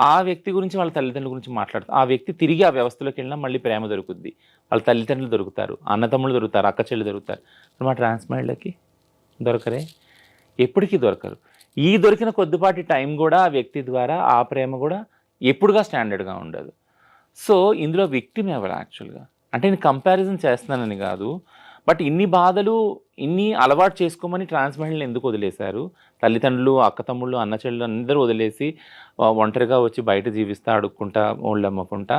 ఆ వ్యక్తి గురించి వాళ్ళ తల్లిదండ్రుల గురించి మాట్లాడతారు. ఆ వ్యక్తి తిరిగి ఆ వ్యవస్థలోకి వెళ్ళినా మళ్ళీ ప్రేమ దొరుకుద్ది. వాళ్ళ తల్లిదండ్రులు దొరుకుతారు, అన్నతమ్ముళ్ళు దొరుకుతారు, అక్క చెల్లి దొరుకుతారు. మా ట్రాన్స్ మహిళలకి దొరకరే, ఎప్పటికీ దొరకరు. ఈ దొరికిన కొద్దిపాటి టైం కూడా ఆ వ్యక్తి ద్వారా ఆ ప్రేమ కూడా ఎప్పుడుగా స్టాండర్డ్గా ఉండదు. సో ఇందులో విక్టిమ్ ఎవరు యాక్చువల్గా? అంటే నేను కంపారిజన్ చేస్తున్నానని కాదు, బట్ ఇన్ని బాధలు ఇన్ని అలవాటు చేసుకోమని ట్రాన్స్ మహిళలు ఎందుకు వదిలేశారు? తల్లిదండ్రులు, అక్క తమ్ముళ్ళు, అన్న చెల్లెలు అందరూ వదిలేసి ఒంటరిగా వచ్చి బయట జీవిస్తా అడుక్కుంటా ఓళ్ళు అమ్మకుంటా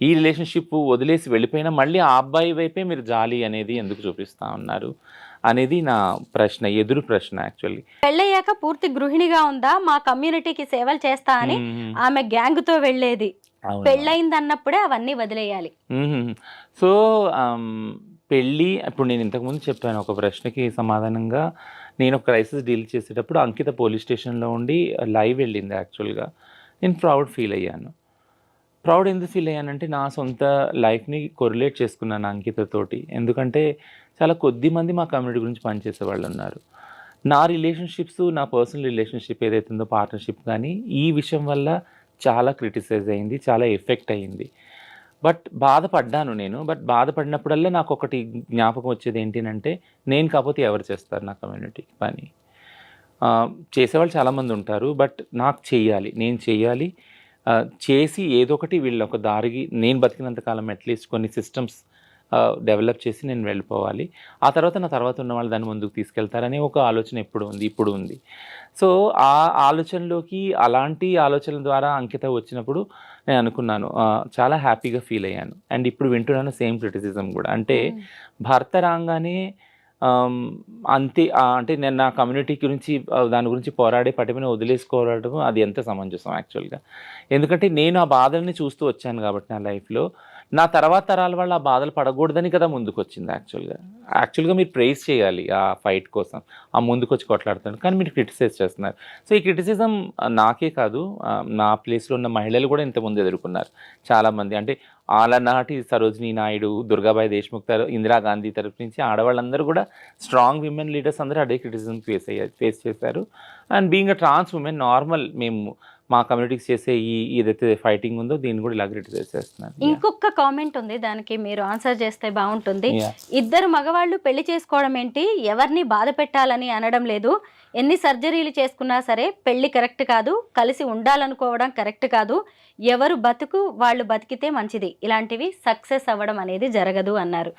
ఈ రిలేషన్షిప్ వదిలేసి వెళ్ళిపోయినా మళ్ళీ ఆ అబ్బాయి వైపే మీరు జాలి అనేది ఎందుకు చూపిస్తూ ఉన్నారు అనేది నా ప్రశ్న, ఎదురు ప్రశ్న యాక్చువల్లీ. పెళ్ళయ్యాక పూర్తి గృహిణిగా ఉందా, మా కమ్యూనిటీకి సేవలు చేస్తా అని ఆమె గ్యాంగ్తో వెళ్ళేది. పెళ్ళయింది అన్నప్పుడే అవన్నీ వదిలేయాలి. సో పెళ్ళి, ఇప్పుడు నేను ఇంతకుముందు చెప్పాను ఒక ప్రశ్నకి సమాధానంగా, నేను ఒక క్రైసిస్ డీల్ చేసేటప్పుడు అంకిత పోలీస్ స్టేషన్లో ఉండి లైవ్ వెళ్ళింది యాక్చువల్గా. నేను ప్రౌడ్ ఫీల్ అయ్యాను. ప్రౌడ్ ఎందుకు ఫీల్ అయ్యానంటే నా సొంత లైఫ్ని కొరిలేట్ చేసుకున్నాను అంకితతోటి. ఎందుకంటే చాలా కొద్ది మంది మా కమ్యూనిటీ గురించి పనిచేసే వాళ్ళు ఉన్నారు. నా రిలేషన్షిప్స్, నా పర్సనల్ రిలేషన్షిప్ ఏదైతే ఉందో పార్ట్నర్షిప్ కానీ ఈ విషయం వల్ల చాలా క్రిటిసైజ్ అయింది, చాలా ఎఫెక్ట్ అయ్యింది. బట్ బాధపడ్డాను నేను. బట్ బాధపడినప్పుడల్లా నాకు ఒకటి జ్ఞాపకం వచ్చేది ఏంటంటే, నేను కాకపోతే ఎవరు చేస్తారు నా కమ్యూనిటీకి పని? చేసేవాళ్ళు చాలామంది ఉంటారు, బట్ నాకు చెయ్యాలి, నేను చెయ్యాలి. చేసి ఏదో ఒకటి వీళ్ళ ఒక దారికి నేను బతికినంతకాలం అట్లీస్ట్ కొన్ని సిస్టమ్స్ డెవలప్ చేసి నేను వెళ్ళిపోవాలి. ఆ తర్వాత నా తర్వాత ఉన్న వాళ్ళు దాన్ని ముందుకు తీసుకెళ్తారనే ఒక ఆలోచన ఇప్పుడు ఉంది. సో ఆ ఆలోచనలోకి, అలాంటి ఆలోచనల ద్వారా అంకిత వచ్చినప్పుడు నేను అనుకున్నాను, చాలా హ్యాపీగా ఫీల్ అయ్యాను. అండ్ ఇప్పుడు వింటున్నాను సేమ్ క్రిటిసిజం కూడా. అంటే భర్త రాగానే అంతే, అంటే నేను నా కమ్యూనిటీ గురించి దాని గురించి పోరాడే పటిమని వదిలేసుకోవడం అది ఎంత సమంజసం యాక్చువల్గా. ఎందుకంటే నేను ఆ బాధల్ని చూస్తూ వచ్చాను కాబట్టి నా లైఫ్లో. నా తర్వాత తరాల వాళ్ళు ఆ బాధలు పడకూడదని కదా ముందుకు వచ్చింది యాక్చువల్గా మీరు ప్రైజ్ చేయాలి ఆ ఫైట్ కోసం, ఆ ముందుకు వచ్చి కొట్లాడుతాను, కానీ మీరు క్రిటిసైజ్ చేస్తున్నారు. సో ఈ క్రిటిసిజం నాకే కాదు, నా ప్లేస్లో ఉన్న మహిళలు కూడా ఇంతకుముందు ఎదుర్కొన్నారు చాలామంది. అంటే ఆలనాటి సరోజినీ నాయుడు, దుర్గాబాయి దేశ్ముఖ్, ఇందిరాగాంధీ తరఫు నుంచి ఆడవాళ్ళందరూ కూడా స్ట్రాంగ్ విమెన్ లీడర్స్ అందరూ అదే క్రిటిసిజం ఫేస్ చేశారు. And being a trans woman normal, మేము మా కమ్యూనిటీకి చేసే ఏదైతే ఫైటింగ్ ఉందో దీన్ని కూడా ఇలా క్రిటిసైజ్ చేస్తున్నారు. ఇంకొక కామెంట్ ఉంది, దానికి మీరు ఆన్సర్ చేస్తే బాగుంటుంది. ఇద్దరు మగవాళ్ళు పెళ్లి చేసుకోవడం ఏంటి, ఎవరిని బాధ పెట్టాలని అనడం లేదు, ఎన్ని సర్జరీలు చేసుకున్నా సరే పెళ్లి కరెక్ట్ కాదు, కలిసి ఉండాలనుకోవడం కరెక్ట్ కాదు, ఎవరు బతుకు వాళ్ళు బతికితే మంచిది, ఇలాంటివి సక్సెస్ అవ్వడం అనేది జరగదు అన్నారు.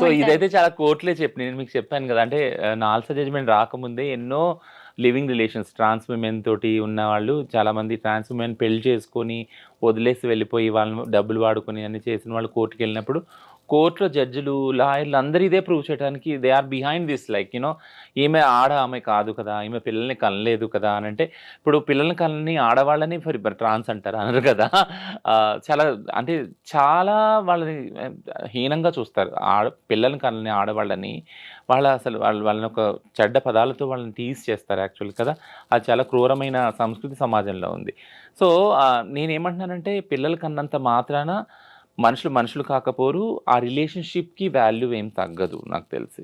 సో ఇదైతే చాలా కోర్టులే చెప్పి నేను మీకు చెప్పాను కదా, అంటే నాల్సా జడ్జ్మెంట్ రాకముందే ఎన్నో లివింగ్ రిలేషన్స్ ట్రాన్స్ ఉమెన్ తోటి ఉన్న వాళ్ళు చాలామంది, ట్రాన్స్ ఉమెన్ పెళ్లి చేసుకొని వదిలేసి వెళ్ళిపోయి వాళ్ళని డబ్బులు వాడుకొని అన్ని చేసిన వాళ్ళు కోర్టుకి వెళ్ళినప్పుడు కోర్టులో జడ్జిలు, లాయర్లు అందరూ ఇదే ప్రూవ్ చేయడానికి they are behind this. Like ఈమె ఆమె కాదు కదా, ఈమె పిల్లల్ని కనలేదు కదా అని. అంటే ఇప్పుడు పిల్లల్ని కనని ఆడవాళ్ళని ట్రాన్స్ అంటారు అనరు కదా. చాలా అంటే చాలా వాళ్ళని హీనంగా చూస్తారు. పిల్లల్ని కనని ఆడవాళ్ళని వాళ్ళని ఒక చెడ్డ పదాలతో వాళ్ళని టీజ్ చేస్తారు యాక్చువల్ కదా. అది చాలా క్రూరమైన సంస్కృతి సమాజంలో ఉంది. సో నేనేమంటున్నానంటే పిల్లల కన్నంత మాత్రాన మనుషులు కాకపోరు, ఆ రిలేషన్షిప్కి వాల్యూ ఏం తగ్గదు నాకు తెలిసి.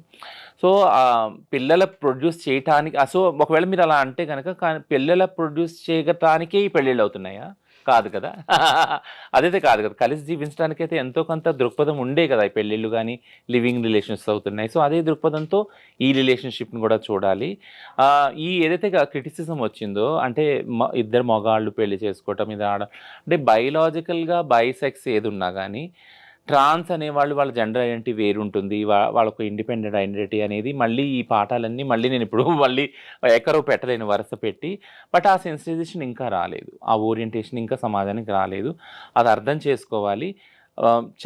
సో పిల్లల ప్రొడ్యూస్ చేయటానికి, సో ఒకవేళ మీరు అలా అంటే కనుక, కానీ పిల్లల ప్రొడ్యూస్ చేయటానికే ఈ పెళ్ళిళ్ళు అవుతున్నాయా? కాదు కదా. అదైతే కాదు కదా. కలిసి జీవించడానికైతే ఎంతో కొంత దృక్పథం ఉండే కదా. ఈ పెళ్ళిళ్ళు కానీ లివింగ్ రిలేషన్స్ అవుతున్నాయి. సో అదే దృక్పథంతో ఈ రిలేషన్షిప్ని కూడా చూడాలి. ఈ ఏదైతే క్రిటిసిజం వచ్చిందో అంటే ఇద్దరు మగాళ్ళు పెళ్లి చేసుకోవటం ఇది అంటే బయలాజికల్గా బైసెక్స్ ఏది ఉన్నా కానీ ట్రాన్స్ అనేవాళ్ళు వాళ్ళ జెండర్ ఐడెంటిటీ వేరుంటుంది. వాళ్ళకు ఇండిపెండెంట్ ఐడెంటిటీ అనేది మళ్ళీ ఈ పాఠాలన్నీ మళ్ళీ నేను ఇప్పుడు మళ్ళీ ఎక్కడో పెట్టలేను వరుస పెట్టి. బట్ ఆ సెన్సిటైజేషన్ ఇంకా రాలేదు, ఆ ఓరియంటేషన్ ఇంకా సమాజానికి రాలేదు. అది అర్థం చేసుకోవాలి.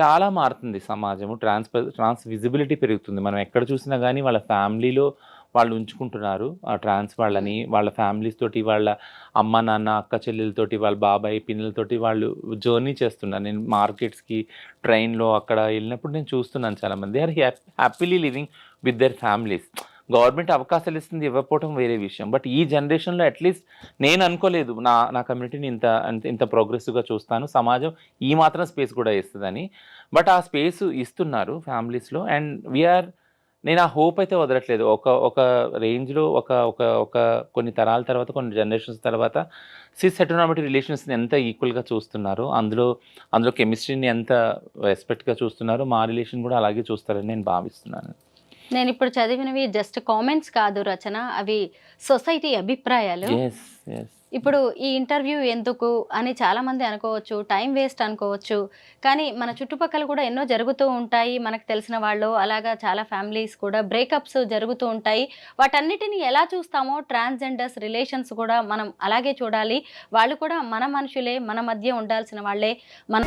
చాలా మారుతుంది సమాజము. ట్రాన్స్ విజిబిలిటీ పెరుగుతుంది. మనం ఎక్కడ చూసినా కానీ వాళ్ళ ఫ్యామిలీలో వాళ్ళు ఉంచుకుంటున్నారు ఆ ట్రాన్స్ వాళ్ళని. వాళ్ళ ఫ్యామిలీస్ తోటి, వాళ్ళ అమ్మ నాన్న అక్క చెల్లెలతోటి, వాళ్ళ బాబాయ్ పిల్లలతోటి వాళ్ళు జర్నీ చేస్తున్నారు. నేను మార్కెట్స్కి ట్రైన్లో అక్కడ వెళ్ళినప్పుడు నేను చూస్తున్నాను చాలామంది are happily living with their families. Government అవకాశాలు ఇస్తుంది, ఇవ్వకపోవడం వేరే విషయం. బట్ ఈ జనరేషన్లో అట్లీస్ట్ నేను అనుకోలేదు నా కమ్యూనిటీని ఇంత ప్రోగ్రెసివ్గా చూస్తాను, సమాజం ఈ మాత్రం స్పేస్ కూడా ఇస్తుందని. బట్ ఆ స్పేస్ ఇస్తున్నారు ఫ్యామిలీస్లో. అండ్ వీఆర్ నేను ఆ హోప్ అయితే వదలట్లేదు. ఒక రేంజ్లో ఒక కొన్ని తరాల తర్వాత, కొన్ని జనరేషన్స్ తర్వాత సిస్ హెటెరోనార్మేటివ్ రిలేషన్స్ని ఎంత ఈక్వల్గా చూస్తున్నారో, అందులో కెమిస్ట్రీని ఎంత రెస్పెక్ట్గా చూస్తున్నారో మా రిలేషన్ కూడా అలాగే చూస్తారని నేను భావిస్తున్నాను. నేను ఇప్పుడు చదివినవి జస్ట్ కామెంట్స్ కాదు రచన, అవి సొసైటీ అభిప్రాయాలు. ఇప్పుడు ఈ ఇంటర్వ్యూ ఎందుకు అని చాలామంది అనుకోవచ్చు, టైం వేస్ట్ అనుకోవచ్చు. కానీ మన చుట్టుపక్కల కూడా ఎన్నో జరుగుతూ ఉంటాయి. మనకు తెలిసిన వాళ్ళు అలాగా చాలా ఫ్యామిలీస్ కూడా బ్రేకప్స్ జరుగుతూ ఉంటాయి. వాటన్నిటిని ఎలా చూస్తామో ట్రాన్స్జెండర్స్ రిలేషన్స్ కూడా మనం అలాగే చూడాలి. వాళ్ళు కూడా మన మనుషులే, మన మధ్య ఉండాల్సిన వాళ్ళే. మన